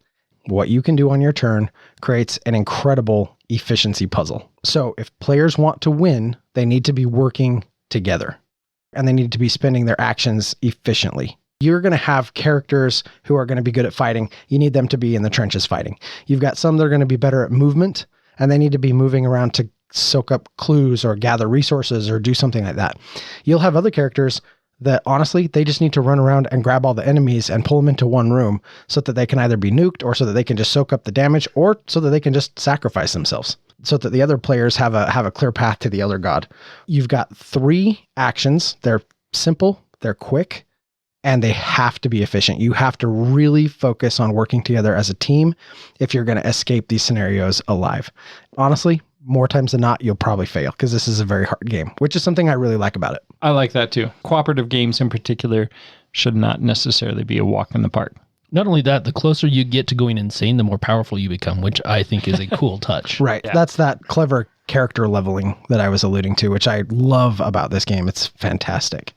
What you can do on your turn creates an incredible efficiency puzzle. So if players want to win, they need to be working together, and they need to be spending their actions efficiently. You're going to have characters who are going to be good at fighting. You need them to be in the trenches fighting. You've got some that are going to be better at movement, and they need to be moving around to soak up clues or gather resources or do something like that. You'll have other characters that honestly, they just need to run around and grab all the enemies and pull them into one room so that they can either be nuked or so that they can just soak up the damage or so that they can just sacrifice themselves so that the other players have a clear path to the Elder God. You've got 3 actions. They're simple, they're quick, and they have to be efficient. You have to really focus on working together as a team if you're going to escape these scenarios alive. Honestly, more times than not, you'll probably fail because this is a very hard game, which is something I really like about it. I like that too. Cooperative games in particular should not necessarily be a walk in the park. Not only that, the closer you get to going insane, the more powerful you become, which I think is a cool touch. Right. Yeah. That's that clever character leveling that I was alluding to, which I love about this game. It's fantastic.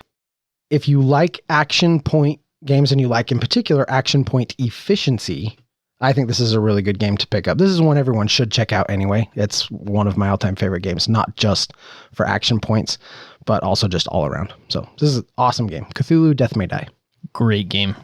If you like action point games and you like in particular action point efficiency, I think this is a really good game to pick up. This is one everyone should check out anyway. It's one of my all-time favorite games, not just for action points, but also just all around. So this is an awesome game. Cthulhu Death May Die. Great game.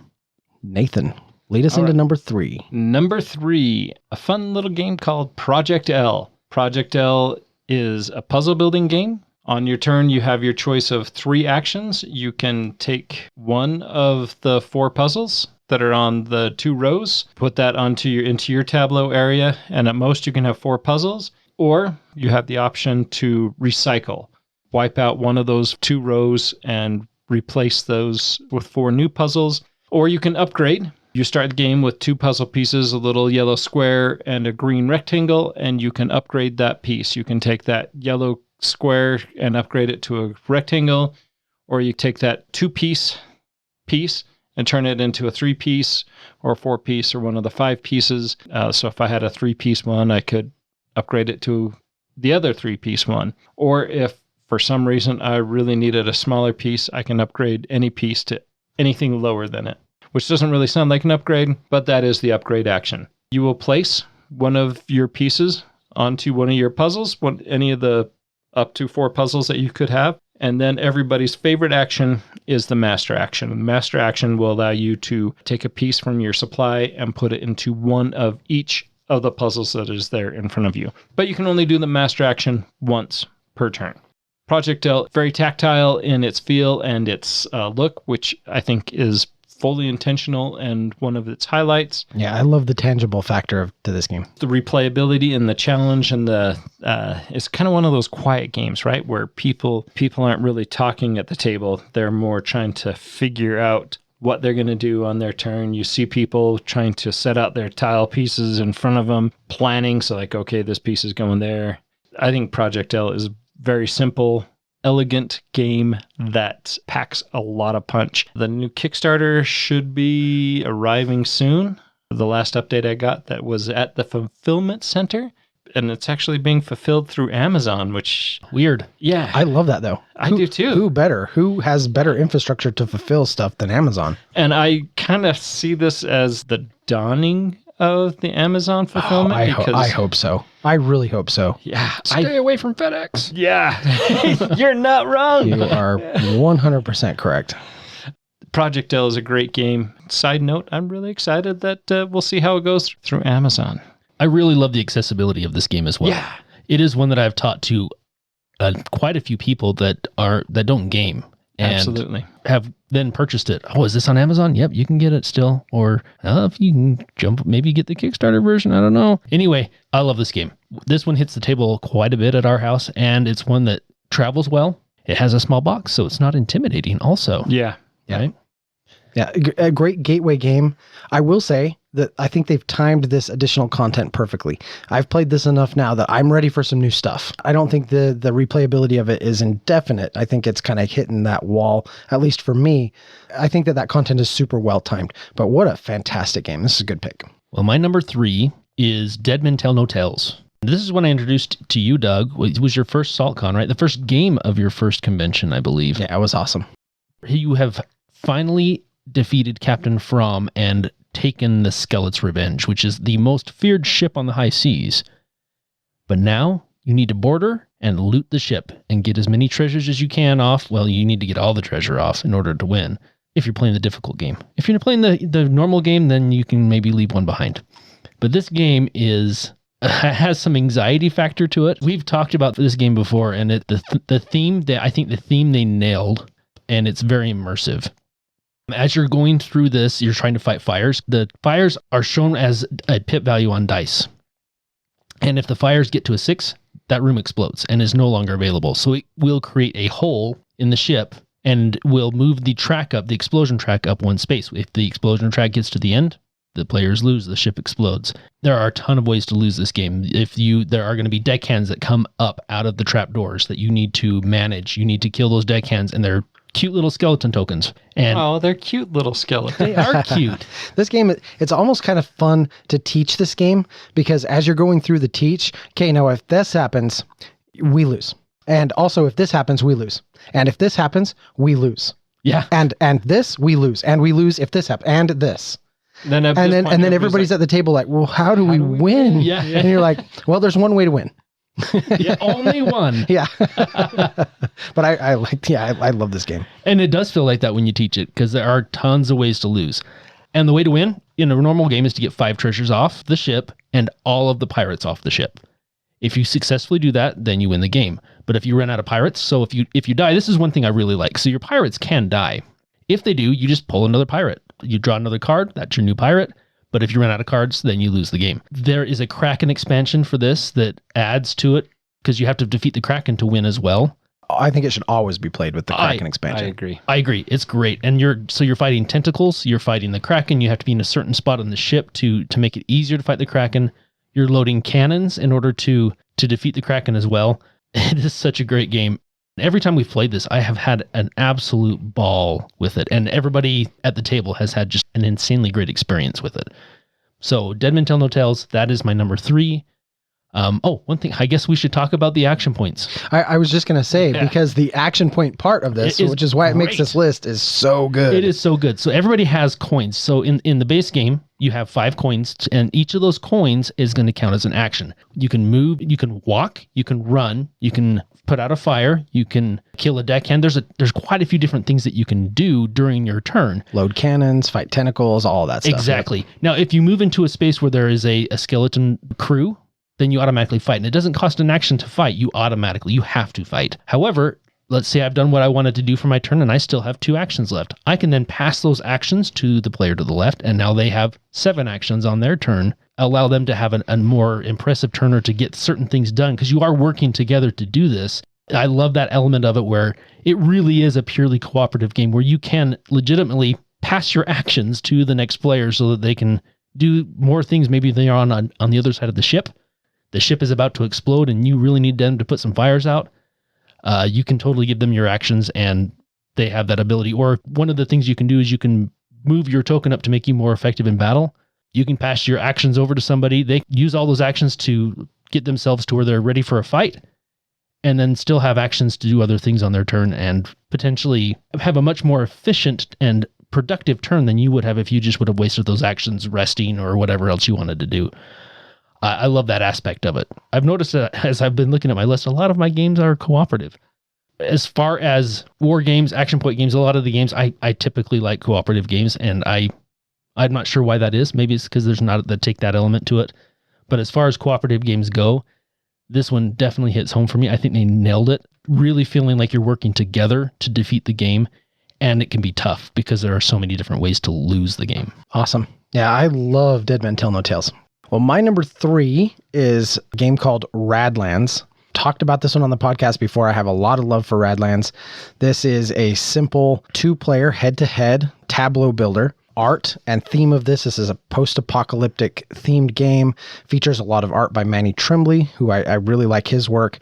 Nathan, lead us into number 3. Number 3, a fun little game called Project L. Project L is a puzzle building game. On your turn, you have your choice of 3 actions. You can take one of the 4 puzzles that are on the 2 rows, put that into your Tableau area, and at most you can have 4 puzzles, or you have the option to recycle. Wipe out one of those 2 rows and replace those with 4 new puzzles, or you can upgrade. You start the game with 2 puzzle pieces, a little yellow square and a green rectangle, and you can upgrade that piece. You can take that yellow square and upgrade it to a rectangle, or you take that 2-piece piece and turn it into a 3-piece or a 4-piece or one of the 5 pieces. So if I had a 3-piece one, I could upgrade it to the other 3-piece one. Or if for some reason I really needed a smaller piece, I can upgrade any piece to anything lower than it, which doesn't really sound like an upgrade, but that is the upgrade action. You will place one of your pieces onto one of your puzzles, any of the up to 4 puzzles that you could have. And then everybody's favorite action is the master action. The master action will allow you to take a piece from your supply and put it into one of each of the puzzles that is there in front of you. But you can only do the master action once per turn. Project L, very tactile in its feel and its look, which I think is fully intentional and one of its highlights. Yeah, I love the tangible factor to this game. The replayability and the challenge and it's kind of one of those quiet games, right? Where people aren't really talking at the table. They're more trying to figure out what they're going to do on their turn. You see people trying to set out their tile pieces in front of them, planning. So like, okay, this piece is going there. I think Project L is very simple, elegant game that packs a lot of punch. The new Kickstarter should be arriving soon. The last update I got that was at the fulfillment center, and it's actually being fulfilled through Amazon, which... Weird. Yeah. I love that though. I do too. Who has better infrastructure to fulfill stuff than Amazon? And I kind of see this as the dawning of the Amazon fulfillment. I hope so. I really hope so. Yeah. Stay away from FedEx. Yeah. You're not wrong. You are 100% correct. Project L is a great game. Side note, I'm really excited that we'll see how it goes through Amazon. I really love the accessibility of this game as well. Yeah. It is one that I've taught to quite a few people that don't game. And Absolutely. have then purchased it. Oh, is this on Amazon? Yep, you can get it still. Or if you can maybe get the Kickstarter version. I don't know. Anyway, I love this game. This one hits the table quite a bit at our house, and it's one that travels well. It has a small box, so it's not intimidating also. Yeah. Right? Yeah, a great gateway game. I will say that I think they've timed this additional content perfectly. I've played this enough now that I'm ready for some new stuff. I don't think the replayability of it is indefinite. I think it's kind of hitting that wall, at least for me. I think that content is super well timed, but what a fantastic game. This is a good pick. Well, my number 3 is Dead Men Tell No Tales. This is when I introduced to you, Doug. It was your first SaltCon, right? The first game of your first convention, I believe. Yeah, it was awesome. You have finally defeated Captain Fromm and taken the Skeleton's Revenge, which is the most feared ship on the high seas. But now you need to board her and loot the ship and get as many treasures as you can off. Well, you need to get all the treasure off in order to win if you're playing the difficult game. If you're playing the normal game, then you can maybe leave one behind. But this game has some anxiety factor to it. We've talked about this game before, and the theme they nailed, and it's very immersive. As you're going through this, you're trying to fight fires. The fires are shown as a pit value on dice. And if the fires get to a 6, that room explodes and is no longer available. So it will create a hole in the ship and will move the explosion track up 1 space. If the explosion track gets to the end, the players lose, the ship explodes. There are a ton of ways to lose this game. There are going to be deckhands that come up out of the trapdoors that you need to manage. You need to kill those deckhands, and they're cute little skeleton tokens. And Oh, they're cute little skeletons. they are cute. This game, it's almost kind of fun to teach this game because as you're going through the teach, okay, now if this happens, we lose. And also if this happens, we lose. And if this happens, we lose. Yeah. And this, we lose. And we lose if this happens. And this. Then at And this then point, and then everybody's like, at the table like, well, how do we win? Yeah. And you're like, well, there's one way to win. Yeah, only one. Yeah. But I like, I love this game. And it does feel like that when you teach it because there are tons of ways to lose. And the way to win in a normal game is to get 5 treasures off the ship and all of the pirates off the ship. If you successfully do that, then you win the game. But if you run out of pirates, so if you die, this is one thing I really like. So your pirates can die. If they do, you just pull another pirate. You draw another card, that's your new pirate. But if you run out of cards, then you lose the game. There is a Kraken expansion for this that adds to it because you have to defeat the Kraken to win as well. I think it should always be played with the Kraken I expansion. agree. I agree. It's great. And you're fighting tentacles, you're fighting the Kraken, you have to be in a certain spot on the ship to make it easier to fight the Kraken. You're loading cannons in order to defeat the Kraken as well. It is such a great game. Every time we've played this, I have had an absolute ball with it. And everybody at the table has had just an insanely great experience with it. So Dead Men Tell No Tales, that is my number 3. One thing, I guess we should talk about the action points. I was just going to say, Yeah. because the action point part of this, It is which is why it makes great. this list, is so good. It is so good. So everybody has coins. So in the base game, you have 5 coins, and each of those coins is going to count as an action. You can move, you can walk, you can run, you can put out a fire, you can kill a deckhand. There's quite a few different things that you can do during your turn. Load cannons, fight tentacles, all that stuff. Exactly. Now, if you move into a space where there is a skeleton crew, then you automatically fight. And it doesn't cost an action to fight. You have to fight. However, let's say I've done what I wanted to do for my turn and I still have 2 actions left. I can then pass those actions to the player to the left, and now they have 7 actions on their turn. Allow them to have a more impressive turn or to get certain things done because you are working together to do this. I love that element of it where it really is a purely cooperative game where you can legitimately pass your actions to the next player so that they can do more things. Maybe they are on the other side of the ship. The ship is about to explode and you really need them to put some fires out. You can totally give them your actions and they have that ability. Or one of the things you can do is you can move your token up to make you more effective in battle. You can pass your actions over to somebody. They use all those actions to get themselves to where they're ready for a fight and then still have actions to do other things on their turn and potentially have a much more efficient and productive turn than you would have if you just would have wasted those actions resting or whatever else you wanted to do. I love that aspect of it. I've noticed that as I've been looking at my list, a lot of my games are cooperative. As far as war games, action point games, a lot of the games, I typically like cooperative games, and I'm not sure why that is. Maybe it's because there's not that take that element to it. But as far as cooperative games go, this one definitely hits home for me. I think they nailed it. Really feeling like you're working together to defeat the game, and it can be tough because there are so many different ways to lose the game. Awesome. Yeah, I love Dead Men Tell No Tales. Well, my number 3 is a game called Radlands. Talked about this one on the podcast before. I have a lot of love for Radlands. This is a simple 2-player head-to-head tableau builder. Art and theme of this is a post-apocalyptic themed game. Features a lot of art by Manny Tremblay, who I really like his work.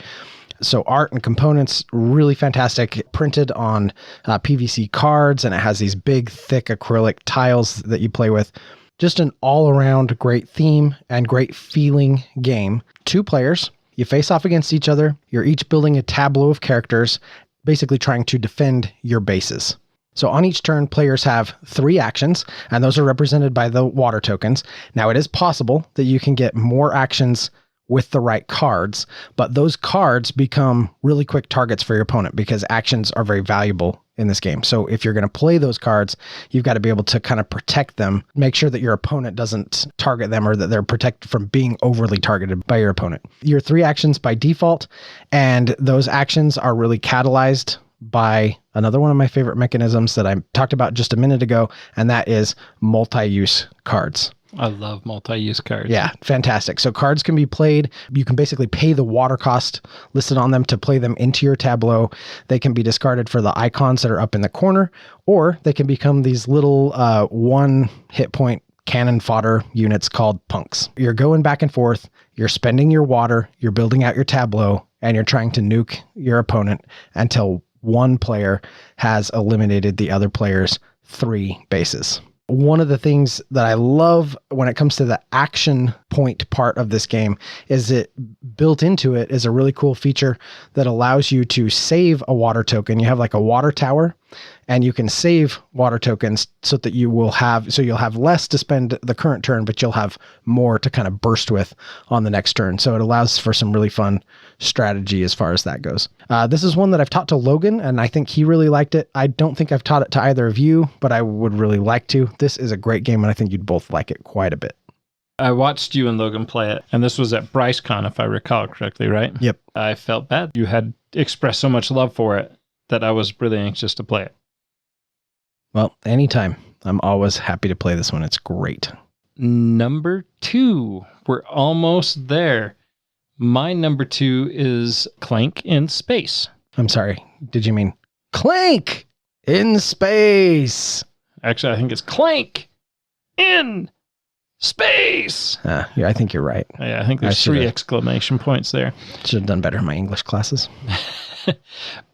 So art and components, really fantastic, printed on PVC cards, and it has these big, thick acrylic tiles that you play with. Just an all-around great theme and great feeling game. 2 players, you face off against each other. You're each building a tableau of characters, basically trying to defend your bases. So on each turn, players have 3 actions, and those are represented by the water tokens. Now, it is possible that you can get more actions with the right cards, but those cards become really quick targets for your opponent because actions are very valuable in this game. So if you're going to play those cards, you've got to be able to kind of protect them, make sure that your opponent doesn't target them or that they're protected from being overly targeted by your opponent. Your 3 actions by default, and those actions are really catalyzed by another one of my favorite mechanisms that I talked about just a minute ago, and that is multi-use cards. I love multi-use cards. Yeah, fantastic. So cards can be played. You can basically pay the water cost listed on them to play them into your tableau. They can be discarded for the icons that are up in the corner, or they can become these little 1 hit point cannon fodder units called punks. You're going back and forth. You're spending your water. You're building out your tableau, and you're trying to nuke your opponent until one player has eliminated the other player's 3 bases. One of the things that I love when it comes to the action point part of this game is it built into it is a really cool feature that allows you to save a water token. You have like a water tower and you can save water tokens so that you'll have less to spend the current turn, but you'll have more to kind of burst with on the next turn. So it allows for some really fun strategy as far as that goes. This is one that I've taught to Logan, and I think he really liked it. I don't think I've taught it to either of you, but I would really like to. This is a great game, and I think you'd both like it quite a bit. I watched you and Logan play it, and this was at BryceCon, if I recall correctly, right? Yep. I felt bad. You had expressed so much love for it that I was really anxious to play it. Well, anytime. I'm always happy to play this one. It's great. Number 2. We're almost there. My number 2 is Clank in Space. I'm sorry. Did you mean Clank in Space? Actually, I think it's Clank in Space. Yeah, I think you're right. Yeah, I think there's 3 exclamation points there. Should have done better in my English classes.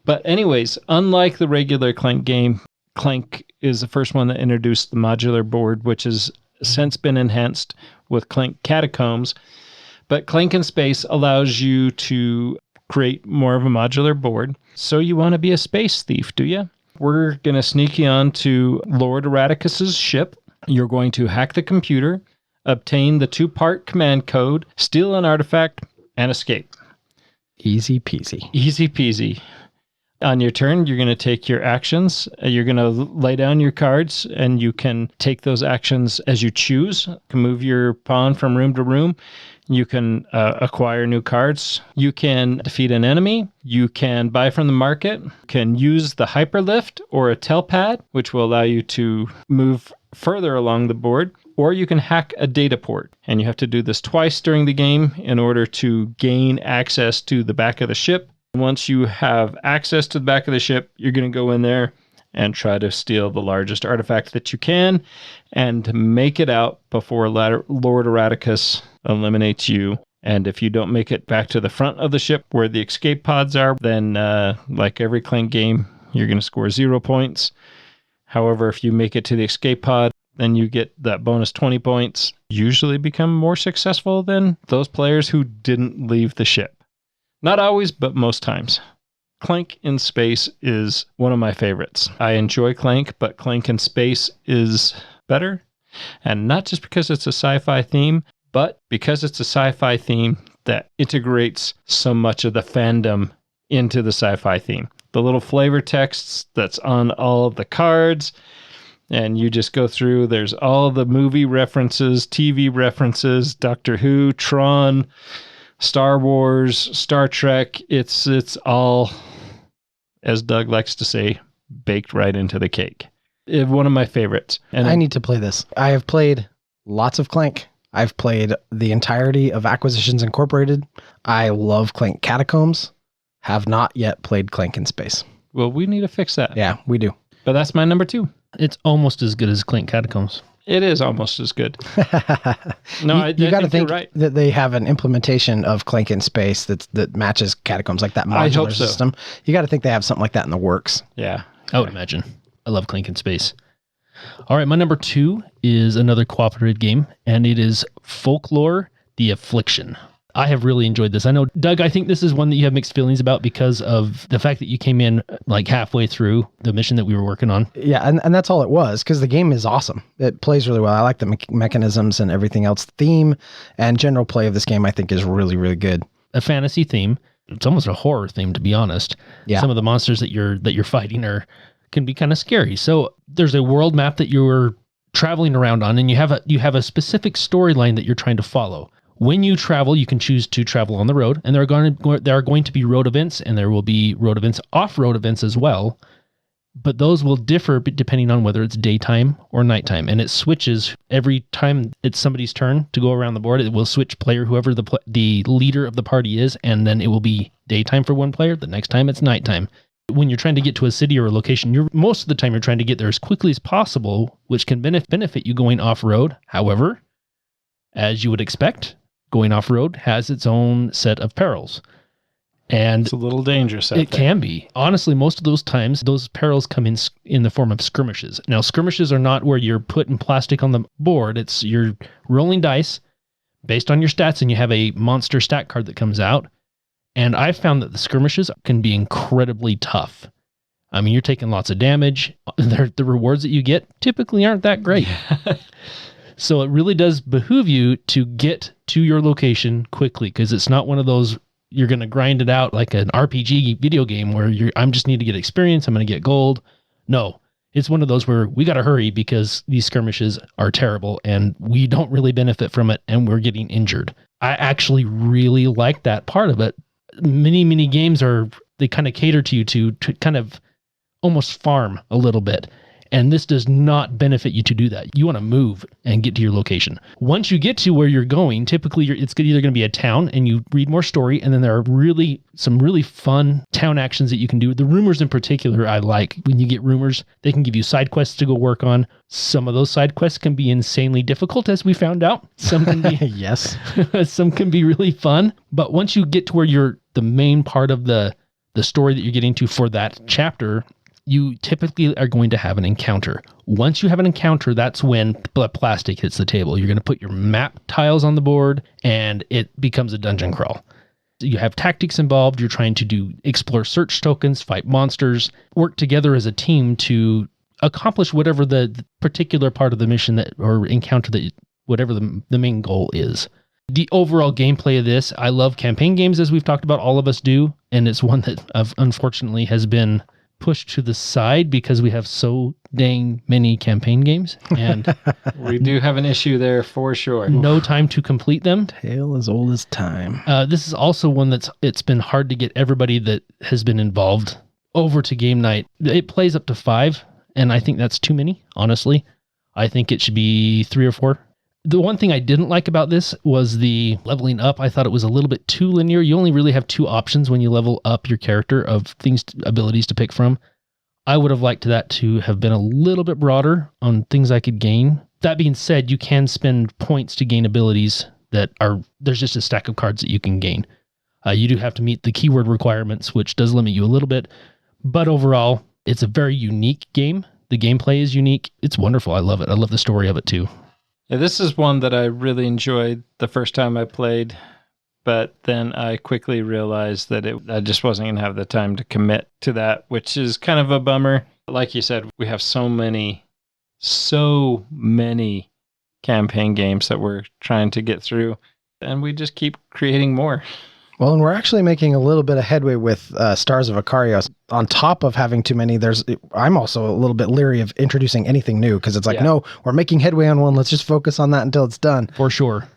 But anyways, unlike the regular Clank game, Clank is the first one that introduced the modular board, which has since been enhanced with Clank Catacombs. But Clank in Space allows you to create more of a modular board. So you want to be a space thief, do you? We're going to sneak you on to Lord Erraticus's ship. You're going to hack the computer, obtain the 2-part command code, steal an artifact, and escape. Easy peasy. Easy peasy. On your turn, you're going to take your actions. You're going to lay down your cards, and you can take those actions as you choose. You can move your pawn from room to room. You can acquire new cards. You can defeat an enemy. You can buy from the market. You can use the hyperlift or a telpad, which will allow you to move further along the board. Or you can hack a data port. And you have to do this twice during the game in order to gain access to the back of the ship. Once you have access to the back of the ship, you're going to go in there and try to steal the largest artifact that you can and make it out before Lord Erraticus eliminates you. And if you don't make it back to the front of the ship where the escape pods are, then like every Clank game, you're going to score 0 points. However, if you make it to the escape pod, then you get that bonus 20 points. Usually become more successful than those players who didn't leave the ship. Not always, but most times. Clank in Space is one of my favorites. I enjoy Clank, but Clank in Space is better. And not just because it's a sci-fi theme, but because it's a sci-fi theme that integrates so much of the fandom into the sci-fi theme. The little flavor texts that's on all of the cards, and you just go through, there's all the movie references, TV references, Doctor Who, Tron, Star Wars, Star Trek. It's all, as Doug likes to say, baked right into the cake. One of my favorites. And I need to play this. I have played lots of Clank. I've played the entirety of Acquisitions Incorporated. I love Clank Catacombs. Have not yet played Clank in Space. Well, we need to fix that. Yeah, we do. But that's my number 2. It's almost as good as Clank Catacombs. It is almost as good. No, you got to think you're right. that they have an implementation of Clank in Space that matches Catacombs, like that modular system. You got to think they have something like that in the works. Yeah, I would imagine. I love Clank in Space. All right, my number 2 is another cooperative game, and it is Folklore: The Affliction. I have really enjoyed this. I know, Doug, I think this is one that you have mixed feelings about because of the fact that you came in like halfway through the mission that we were working on. Yeah, and that's all it was, because the game is awesome. It plays really well. I like the mechanisms and everything else. The theme and general play of this game, I think, is really, really good. A fantasy theme. It's almost a horror theme, to be honest. Yeah. Some of the monsters that you're fighting can be kind of scary. So there's a world map that you're traveling around on, and you have a specific storyline that you're trying to follow. When you travel, you can choose to travel on the road, and there are going to be road events, and there will be road events, off-road events as well. But those will differ depending on whether it's daytime or nighttime, and it switches every time it's somebody's turn to go around the board. It will switch player, whoever the leader of the party is, and then it will be daytime for one player. The next time it's nighttime. When you're trying to get to a city or a location, most of the time you're trying to get there as quickly as possible, which can benefit you going off-road. However, as you would expect, going off-road has its own set of perils. And It's a little dangerous out it there. can be. Honestly, most of those times, those perils come in the form of skirmishes. Now, skirmishes are not where you're putting plastic on the board. It's you're rolling dice based on your stats, and you have a monster stat card that comes out. And I've found that the skirmishes can be incredibly tough. I mean, you're taking lots of damage. The rewards that you get typically aren't that great. So it really does behoove you to get to your location quickly, because it's not one of those you're going to grind it out like an RPG video game where I'm just need to get experience. I'm going to get gold. No, it's one of those where we got to hurry because these skirmishes are terrible and we don't really benefit from it and we're getting injured. I actually really like that part of it. Many games they kind of cater to you to kind of almost farm a little bit. And this does not benefit you to do that. You want to move and get to your location. Once you get to where you're going, typically it's either going to be a town and you read more story, and then there are some really fun town actions that you can do. The rumors in particular, I like. When you get rumors, they can give you side quests to go work on. Some of those side quests can be insanely difficult, as we found out. Some can be Yes. some can be really fun. But once you get to where you're the main part of the story that you're getting to for that chapter, you typically are going to have an encounter. Once you have an encounter, that's when the plastic hits the table. You're going to put your map tiles on the board, and it becomes a dungeon crawl. You have tactics involved. You're trying to explore search tokens, fight monsters, work together as a team to accomplish whatever the particular part of the mission or encounter whatever the main goal is. The overall gameplay of this, I love campaign games, as we've talked about, all of us do, and it's one that unfortunately has been pushed to the side because we have so dang many campaign games and We do have an issue there for sure. no time to complete them. Tale as old as time. This is also one it's been hard to get everybody that has been involved over to game night. It plays up to 5, and I think that's too many, honestly. I think it should be 3 or 4. The one thing I didn't like about this was the leveling up. I thought it was a little bit too linear. You only really have 2 options when you level up your character of abilities to pick from. I would have liked that to have been a little bit broader on things I could gain. That being said, you can spend points to gain abilities there's just a stack of cards that you can gain. You do have to meet the keyword requirements, which does limit you a little bit. But overall, it's a very unique game. The gameplay is unique. It's wonderful. I love it. I love the story of it too. Yeah, this is one that I really enjoyed the first time I played, but then I quickly realized that I just wasn't going to have the time to commit to that, which is kind of a bummer. Like you said, we have so many campaign games that we're trying to get through, and we just keep creating more. Well, and we're actually making a little bit of headway with Stars of Icarios. On top of having too many, I'm also a little bit leery of introducing anything new because it's like, no, we're making headway on one. Let's just focus on that until it's done. For sure.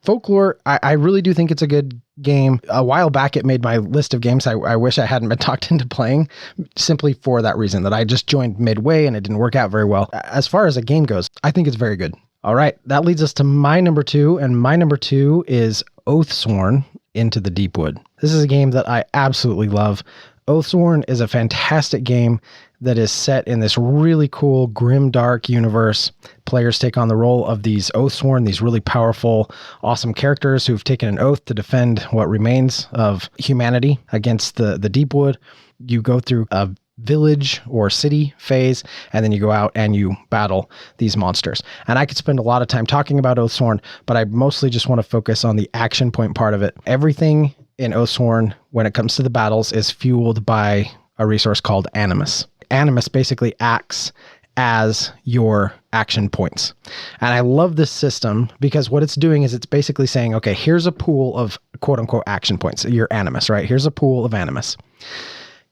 Folklore, I really do think it's a good game. A while back, it made my list of games I wish I hadn't been talked into playing, simply for that reason, that I just joined midway and it didn't work out very well. As far as a game goes, I think it's very good. All right, that leads us to my number 2, and my number 2 is Oathsworn Into the Deepwood. This is a game that I absolutely love. Oathsworn is a fantastic game that is set in this really cool, grim, dark universe. Players take on the role of these Oathsworn, these really powerful, awesome characters who've taken an oath to defend what remains of humanity against the Deepwood. You go through a village or city phase, and then you go out and you battle these monsters. And I could spend a lot of time talking about Oathsworn, but I mostly just want to focus on the action point part of it. Everything in Oathsworn, when it comes to the battles, is fueled by a resource called Animus. Animus basically acts as your action points. And I love this system because what it's doing is it's basically saying, okay, here's a pool of quote unquote action points, your Animus, right? Here's a pool of Animus.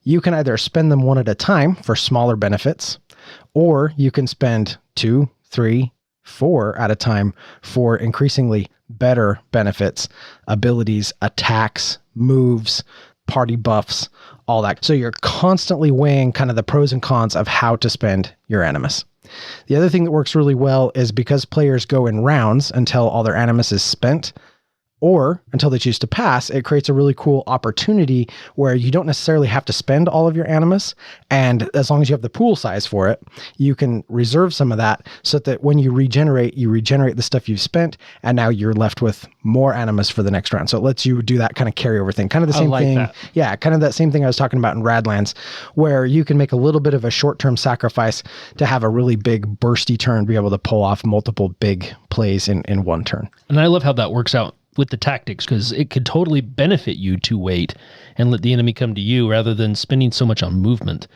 You can either spend them one at a time for smaller benefits, or you can spend 2, 3, 4 at a time for increasingly better benefits, abilities, attacks, moves, party buffs, all that. So you're constantly weighing kind of the pros and cons of how to spend your Animus. The other thing that works really well is because players go in rounds until all their Animus is spent, or until they choose to pass, it creates a really cool opportunity where you don't necessarily have to spend all of your animus. And as long as you have the pool size for it, you can reserve some of that so that when you regenerate the stuff you've spent, and now you're left with more animus for the next round. So it lets you do that kind of carryover thing. Kind of the same thing. That. Yeah, kind of that same thing I was talking about in Radlands, where you can make a little bit of a short-term sacrifice to have a really big bursty turn, be able to pull off multiple big plays in one turn. And I love how that works out with the tactics, because it could totally benefit you to wait and let the enemy come to you rather than spending so much on movement.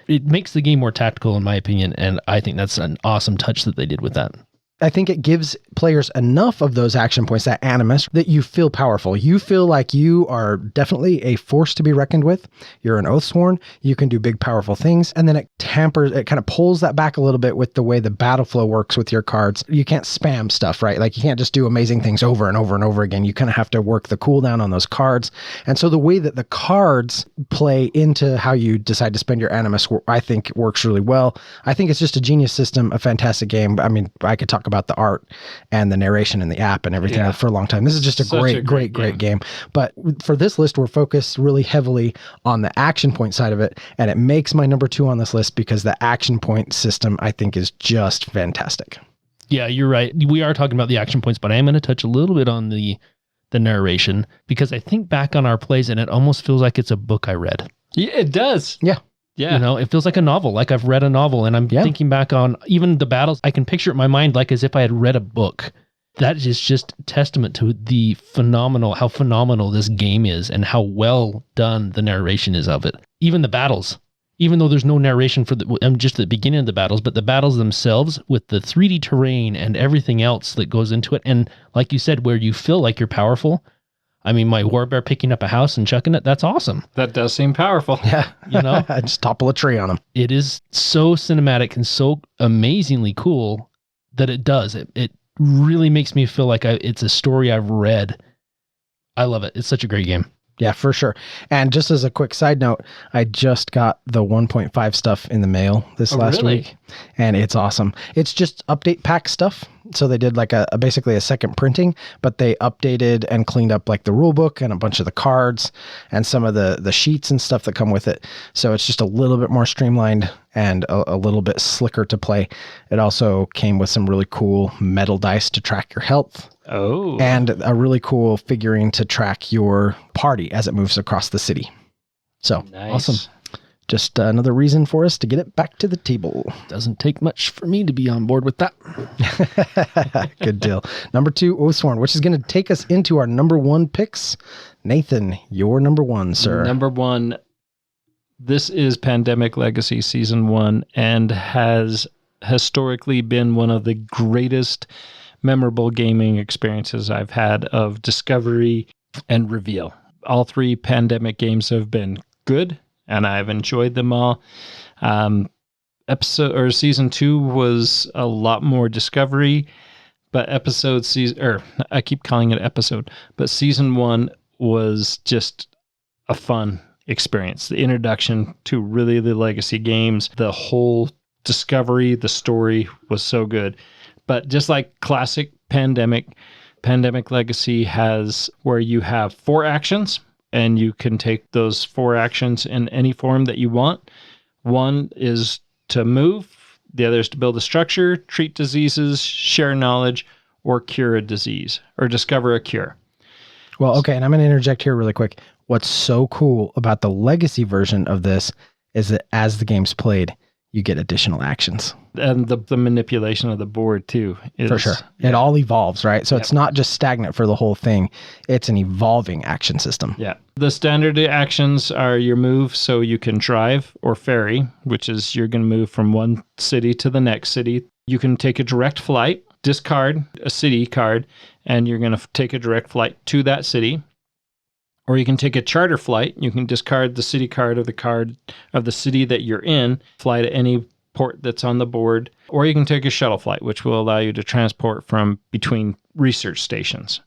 It makes the game more tactical, in my opinion, and I think that's an awesome touch that they did with that. I think it gives players enough of those action points, that animus, that you feel powerful. You feel like you are definitely a force to be reckoned with. You're an Oathsworn. You can do big, powerful things. And then it kind of pulls that back a little bit with the way the battle flow works with your cards. You can't spam stuff, right? Like you can't just do amazing things over and over and over again. You kind of have to work the cooldown on those cards. And so the way that the cards play into how you decide to spend your animus, I think works really well. I think it's just a genius system, a fantastic game. I mean, I could talk about the art and the narration in the app and everything for a long time. This is just a great game. But for this list, we're focused really heavily on the action point side of it. And it makes my number 2 on this list because the action point system, I think, is just fantastic. Yeah, you're right. We are talking about the action points, but I am going to touch a little bit on the narration, because I think back on our plays and it almost feels like it's a book I read. Yeah, it does. Yeah. Yeah. You know, it feels like a novel, like I've read a novel, and I'm thinking back on even the battles. I can picture it in my mind like as if I had read a book. That is just testament to how phenomenal this game is and how well done the narration is of it. Even the battles, even though there's no narration for just the beginning of the battles, but the battles themselves with the 3D terrain and everything else that goes into it. And like you said, where you feel like you're powerful. I mean, my warbear picking up a house and chucking it, that's awesome. That does seem powerful. Yeah. You know? Just topple a tree on them. It is so cinematic and so amazingly cool that it does. It really makes me feel like it's a story I've read. I love it. It's such a great game. Yeah, for sure. And just as a quick side note, I just got the 1.5 stuff in the mail this last week, and it's awesome. It's just update pack stuff. So they did like basically a second printing, but they updated and cleaned up like the rule book and a bunch of the cards and some of the sheets and stuff that come with it. So it's just a little bit more streamlined and a little bit slicker to play. It also came with some really cool metal dice to track your health. Oh. And a really cool figurine to track your party as it moves across the city. So Nice. Awesome. Just another reason for us to get it back to the table. Doesn't take much for me to be on board with that. Good deal. Number 2, Oathsworn, which is going to take us into our number 1 picks. Nathan, your number 1, sir. Number 1, this is Pandemic Legacy Season 1 and has historically been one of the greatest memorable gaming experiences I've had of discovery and reveal. All 3 Pandemic games have been good, and I've enjoyed them all. Season 2 was a lot more discovery, but I keep calling it episode, but Season 1 was just a fun experience. The introduction to really the legacy games, the whole discovery, the story was so good. But just like classic Pandemic Legacy has where you have 4 actions, and you can take those 4 actions in any form that you want. One is to move, the other is to build a structure, treat diseases, share knowledge, or cure a disease, or discover a cure. Well, okay, and I'm going to interject here really quick. What's so cool about the legacy version of this is that as the game's played, you get additional actions. And the manipulation of the board, too. For sure. It all evolves, right? So It's not just stagnant for the whole thing. It's an evolving action system. Yeah. The standard actions are your move, so you can drive or ferry, which is you're going to move from one city to the next city. You can take a direct flight, discard a city card, and you're going to take a direct flight to that city. Or you can take a charter flight. You can discard the city card of the city that you're in, fly to any port that's on the board. Or you can take a shuttle flight, which will allow you to transport from between research stations.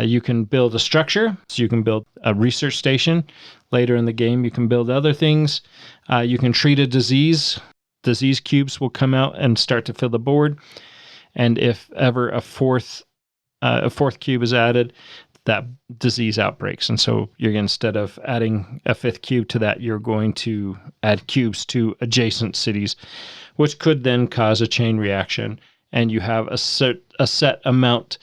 You can build a structure, so you can build a research station. Later in the game, you can build other things. You can treat a disease. Disease cubes will come out and start to fill the board. And if ever a 4th a fourth cube is added, that disease outbreaks. And so instead of adding a fifth cube to that, you're going to add cubes to adjacent cities, which could then cause a chain reaction. And you have a set amount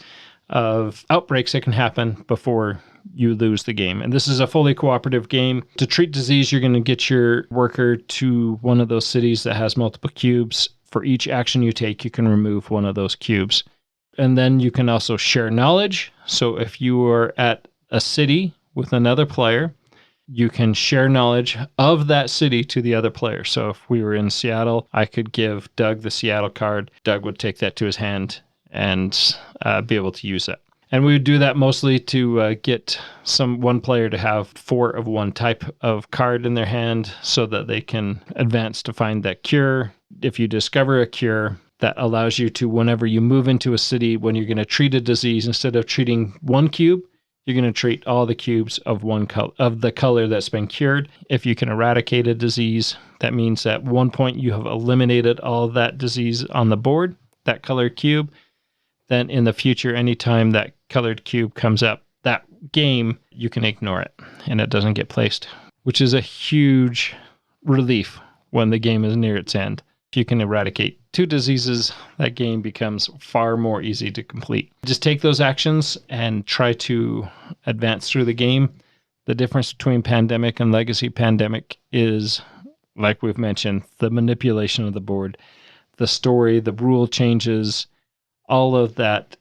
of outbreaks that can happen before you lose the game. And this is a fully cooperative game. To treat disease, you're going to get your worker to one of those cities that has multiple cubes. For each action you take, you can remove one of those cubes. And then you can also share knowledge. So if you are at a city with another player, you can share knowledge of that city to the other player. So if we were in Seattle, I could give Doug the Seattle card. Doug would take that to his hand and be able to use it. And we would do that mostly to get one player to have 4 of one type of card in their hand so that they can advance to find that cure. If you discover a cure, that allows you to, whenever you move into a city, when you're going to treat a disease, instead of treating one cube, you're going to treat all the cubes of of the color that's been cured. If you can eradicate a disease, that means at one point you have eliminated all of that disease on the board, that colored cube. Then in the future, anytime that colored cube comes up, that game, you can ignore it and it doesn't get placed, which is a huge relief when the game is near its end. If you can eradicate 2 diseases, that game becomes far more easy to complete. Just take those actions and try to advance through the game. The difference between Pandemic and Legacy Pandemic is, like we've mentioned, the manipulation of the board, the story, the rule changes, all of that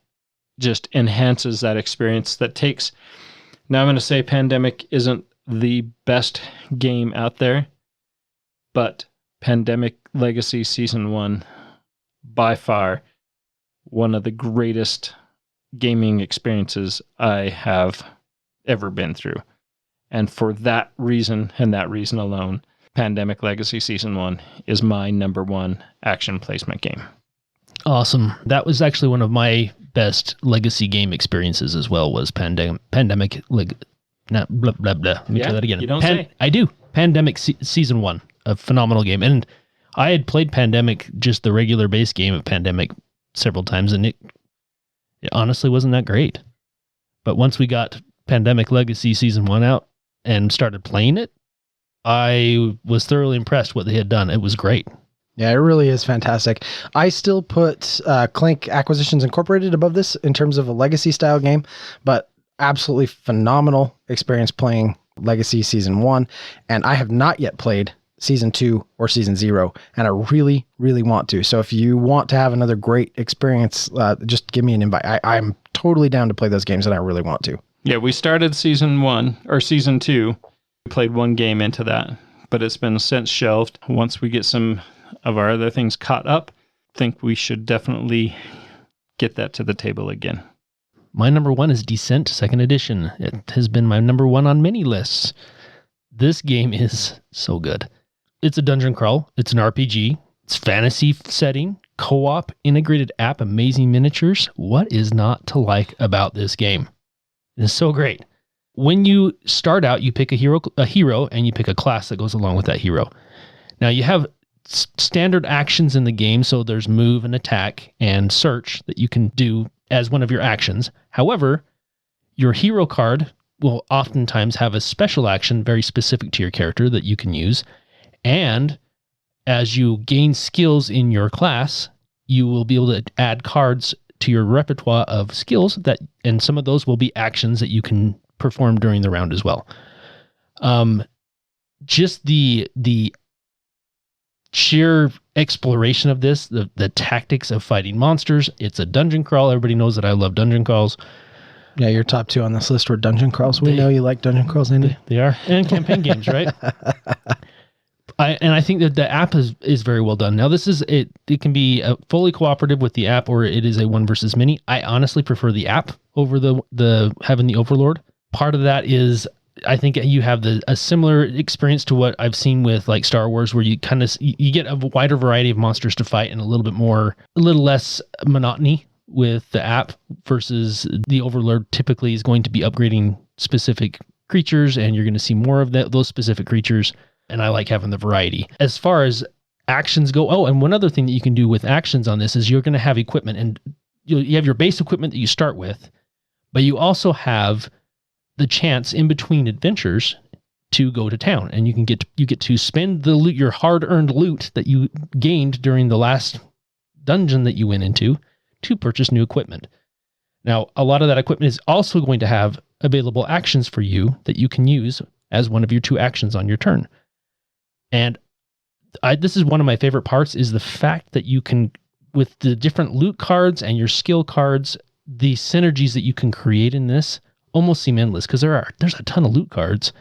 just enhances that experience that takes... Now I'm going to say Pandemic isn't the best game out there, but Pandemic Legacy Season 1, by far, one of the greatest gaming experiences I have ever been through. And for that reason, and that reason alone, Pandemic Legacy Season 1 is my number 1 action placement game. Awesome. That was actually one of my best legacy game experiences as well, was Pandemic... Blah, blah, blah. Let me try that again. You don't say. I do. Pandemic Season 1. A phenomenal game. And I had played Pandemic, just the regular base game of Pandemic, several times, and it honestly wasn't that great. But once we got Pandemic Legacy Season 1 out and started playing it, I was thoroughly impressed what they had done. It was great. Yeah, it really is fantastic. I still put Clank Acquisitions Incorporated above this in terms of a legacy style game, but absolutely phenomenal experience playing Legacy Season 1, and I have not yet played Season 2 or Season 0, and I really, really want to. So if you want to have another great experience, just give me an invite. I'm totally down to play those games, and I really want to. Yeah, we started Season 1, or Season 2. We played one game into that, but it's been since shelved. Once we get some of our other things caught up, I think we should definitely get that to the table again. My number 1 is Descent 2nd Edition. It has been my number 1 on many lists. This game is so good. It's a dungeon crawl. It's an RPG. It's fantasy setting, co-op, integrated app, amazing miniatures. What is not to like about this game? It's so great. When you start out, you pick a hero, and you pick a class that goes along with that hero. Now you have standard actions in the game, so there's move and attack and search that you can do as one of your actions. However, your hero card will oftentimes have a special action very specific to your character that you can use. And as you gain skills in your class, you will be able to add cards to your repertoire of skills and some of those will be actions that you can perform during the round as well. Just the sheer exploration of this, the tactics of fighting monsters. It's a dungeon crawl. Everybody knows that I love dungeon crawls. Yeah, your top 2 on this list were dungeon crawls. We know you like dungeon crawls, Andy. They are. And campaign games, right? I think that the app is very well done. Now, this is it. It can be fully cooperative with the app, or it is a 1 versus many. I honestly prefer the app over the having the Overlord. Part of that is I think you have a similar experience to what I've seen with like Star Wars, where you kind of you get a wider variety of monsters to fight and a little less monotony with the app versus the Overlord. Typically is going to be upgrading specific creatures, and you're going to see more of those specific creatures. And I like having the variety. As far as actions go, and one other thing that you can do with actions on this is you're going to have equipment, and you have your base equipment that you start with, but you also have the chance in between adventures to go to town, and you get to spend the loot, your hard-earned loot that you gained during the last dungeon that you went into, to purchase new equipment. Now, a lot of that equipment is also going to have available actions for you that you can use as one of your 2 actions on your turn. And this is one of my favorite parts, is the fact that you can, with the different loot cards and your skill cards, the synergies that you can create in this almost seem endless, because there's a ton of loot cards,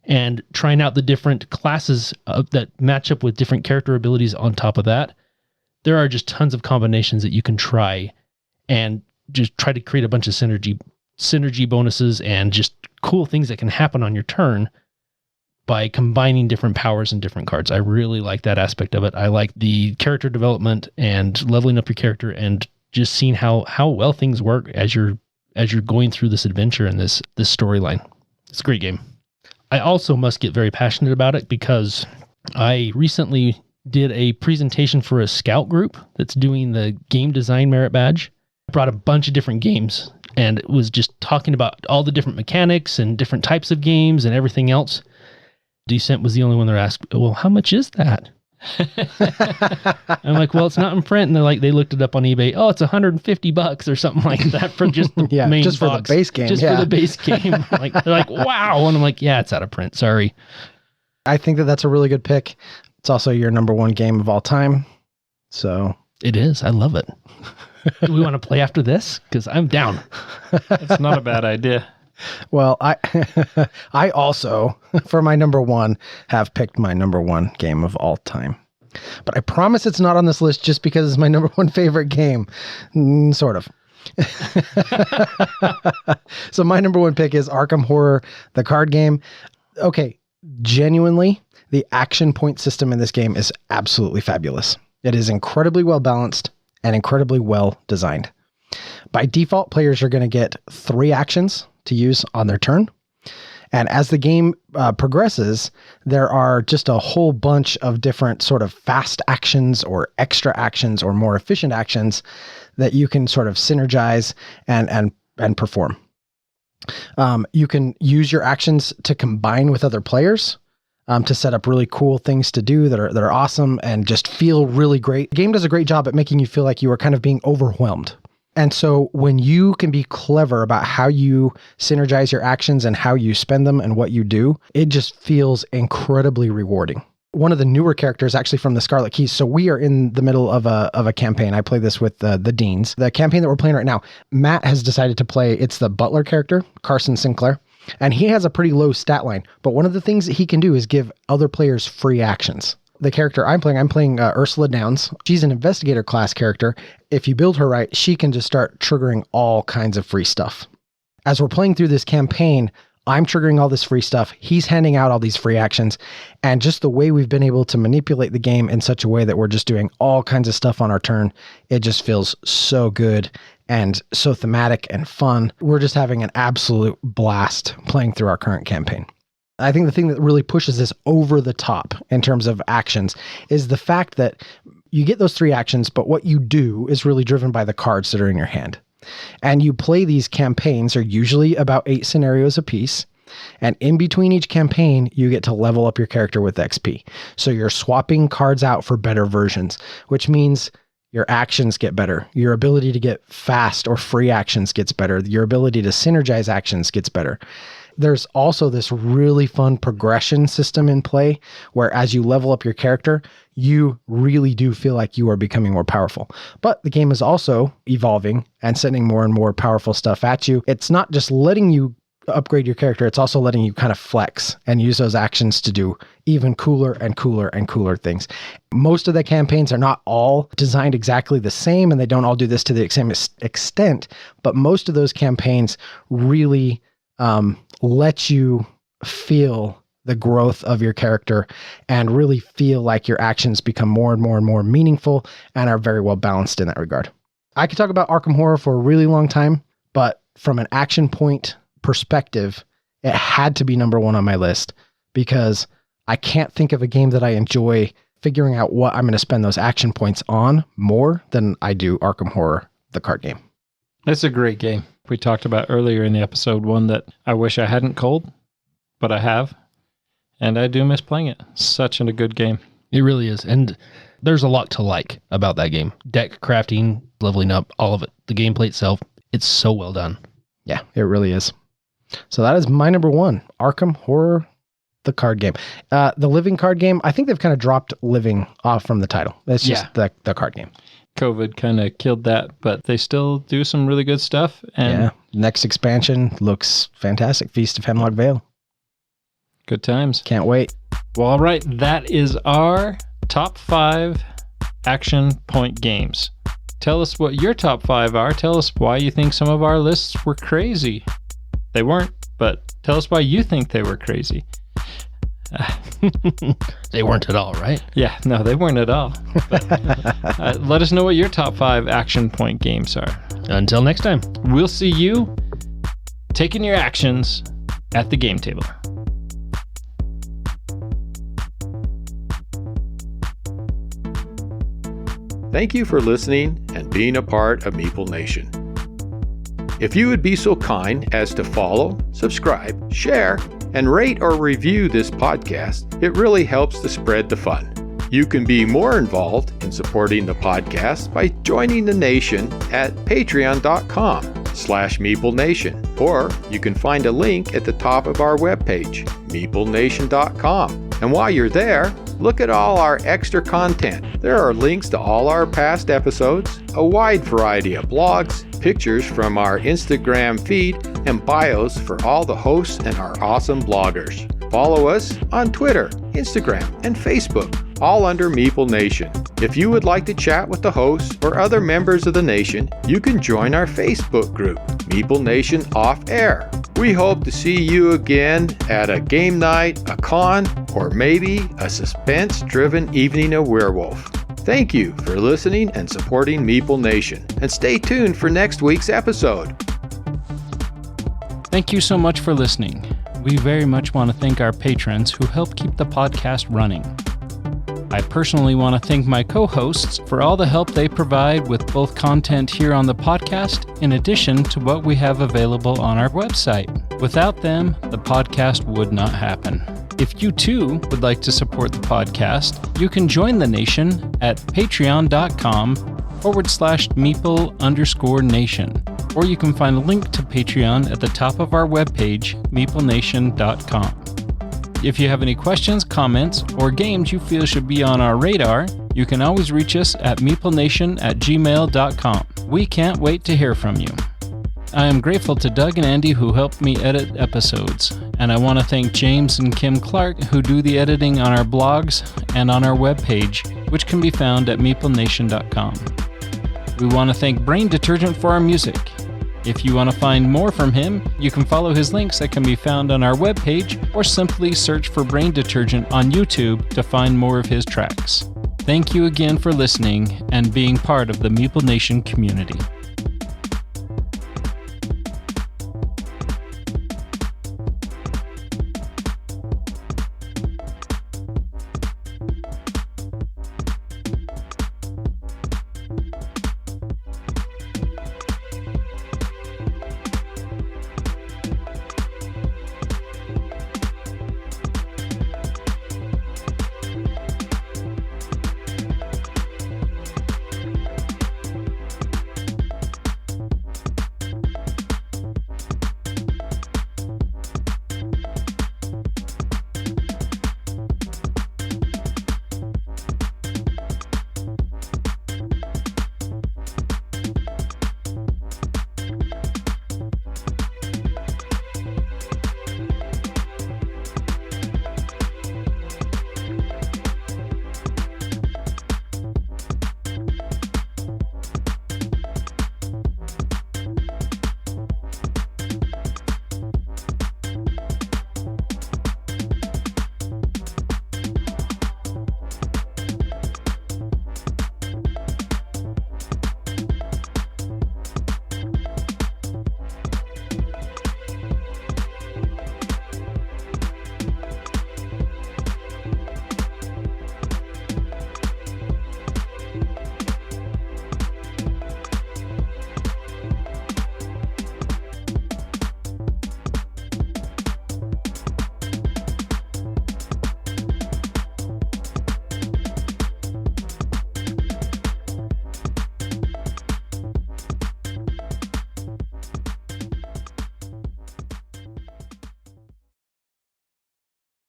and trying out the different classes that match up with different character abilities on top of that. There are just tons of combinations that you can try and just try to create a bunch of synergy bonuses and just cool things that can happen on your turn by combining different powers and different cards. I really like that aspect of it. I like the character development and leveling up your character and just seeing how well things work as you're going through this adventure and this storyline. It's a great game. I also must get very passionate about it because I recently did a presentation for a scout group that's doing the game design merit badge. I brought a bunch of different games and it was just talking about all the different mechanics and different types of games and everything else. Descent was the only one that asked, well, how much is that? I'm like, well, it's not in print. And they're like, they looked it up on eBay. Oh, it's $150 or something like that for just the main just box. For the base game. Just for the base game. Like, they're like, wow. And I'm like, yeah, it's out of print. Sorry. I think that's a really good pick. It's also your number 1 game of all time. So it is. I love it. Do we want to play after this? Because I'm down. It's not a bad idea. Well, I also, for my number 1, have picked my number 1 game of all time. But I promise it's not on this list just because it's my number 1 favorite game. Sort of. So my number 1 pick is Arkham Horror, the card game. Okay, genuinely, the action point system in this game is absolutely fabulous. It is incredibly well balanced and incredibly well designed. By default, players are going to get 3 actions to use on their turn. And as the game progresses, there are just a whole bunch of different sort of fast actions or extra actions or more efficient actions that you can sort of synergize and perform. You can use your actions to combine with other players to set up really cool things to do that are awesome and just feel really great. The game does a great job at making you feel like you are kind of being overwhelmed. And so when you can be clever about how you synergize your actions and how you spend them and what you do, it just feels incredibly rewarding. One of the newer characters actually from the Scarlet Keys. So we are in the middle of a campaign. I play this with the Deans. The campaign that we're playing right now, Matt has decided to play, it's the Butler character, Carson Sinclair. And he has a pretty low stat line. But one of the things that he can do is give other players free actions. The character I'm playing Ursula Downs. She's an investigator class character. If you build her right, she can just start triggering all kinds of free stuff. As we're playing through this campaign, I'm triggering all this free stuff. He's handing out all these free actions. And just the way we've been able to manipulate the game in such a way that we're just doing all kinds of stuff on our turn, it just feels so good and so thematic and fun. We're just having an absolute blast playing through our current campaign. I think the thing that really pushes this over the top in terms of actions is the fact that you get those 3 actions, but what you do is really driven by the cards that are in your hand. And you play these campaigns are usually about 8 scenarios apiece. And in between each campaign, you get to level up your character with XP. So you're swapping cards out for better versions, which means your actions get better. Your ability to get fast or free actions gets better. Your ability to synergize actions gets better. There's also this really fun progression system in play where as you level up your character, you really do feel like you are becoming more powerful. But the game is also evolving and sending more and more powerful stuff at you. It's not just letting you upgrade your character, it's also letting you kind of flex and use those actions to do even cooler and cooler and cooler things. Most of the campaigns are not all designed exactly the same, and they don't all do this to the same extent, but most of those campaigns really let you feel the growth of your character and really feel like your actions become more and more and more meaningful and are very well balanced in that regard. I could talk about Arkham Horror for a really long time, but from an action point perspective, it had to be number 1 on my list because I can't think of a game that I enjoy figuring out what I'm going to spend those action points on more than I do Arkham Horror. the card game. It's a great game. We talked about earlier in the episode, one that I wish I hadn't culled, but I have. And I do miss playing it. Such a good game. It really is. And there's a lot to like about that game. Deck crafting, leveling up, all of it. The gameplay itself, it's so well done. Yeah, it really is. So that is my number 1, Arkham Horror, the card game. The living card game, I think they've kind of dropped living off from the title. It's just the card game. COVID kind of killed that, but they still do some really good stuff. And yeah, next expansion looks fantastic. Feast of Hemlock Vale. Good times. Can't wait. Well, all right. That is our top 5 action point games. Tell us what your top 5 are. Tell us why you think some of our lists were crazy. They weren't, but tell us why you think they were crazy. They weren't at all, right? Yeah, no, they weren't at all. But, let us know what your top 5 action point games are. Until next time. We'll see you taking your actions at the game table. Thank you for listening and being a part of Meeple Nation. If you would be so kind as to follow, subscribe, share, and rate or review this podcast, it really helps to spread the fun. You can be more involved in supporting the podcast by joining the nation at patreon.com/MeepleNation, or you can find a link at the top of our webpage, meeplenation.com. And while you're there, look at all our extra content. There are links to all our past episodes, a wide variety of blogs, pictures from our Instagram feed, and bios for all the hosts and our awesome bloggers. Follow us on Twitter, Instagram, and Facebook, all under Meeple Nation. If you would like to chat with the hosts or other members of the nation, you can join our Facebook group, Meeple Nation Off Air. We hope to see you again at a game night, a con, or maybe a suspense-driven evening of werewolf. Thank you for listening and supporting Meeple Nation, and stay tuned for next week's episode. Thank you so much for listening. We very much want to thank our patrons who help keep the podcast running. I personally want to thank my co-hosts for all the help they provide with both content here on the podcast, in addition to what we have available on our website. Without them, the podcast would not happen. If you too would like to support the podcast, you can join the nation at patreon.com/Meeple_nation. Or you can find a link to Patreon at the top of our webpage, meeplenation.com. If you have any questions, comments, or games you feel should be on our radar, you can always reach us at meeplenation@gmail.com. We can't wait to hear from you. I am grateful to Doug and Andy who helped me edit episodes, and I want to thank James and Kim Clark who do the editing on our blogs and on our webpage, which can be found at meeplenation.com. We want to thank Brain Detergent for our music. If you want to find more from him, you can follow his links that can be found on our webpage, or simply search for Brain Detergent on YouTube to find more of his tracks. Thank you again for listening and being part of the Meeple Nation community.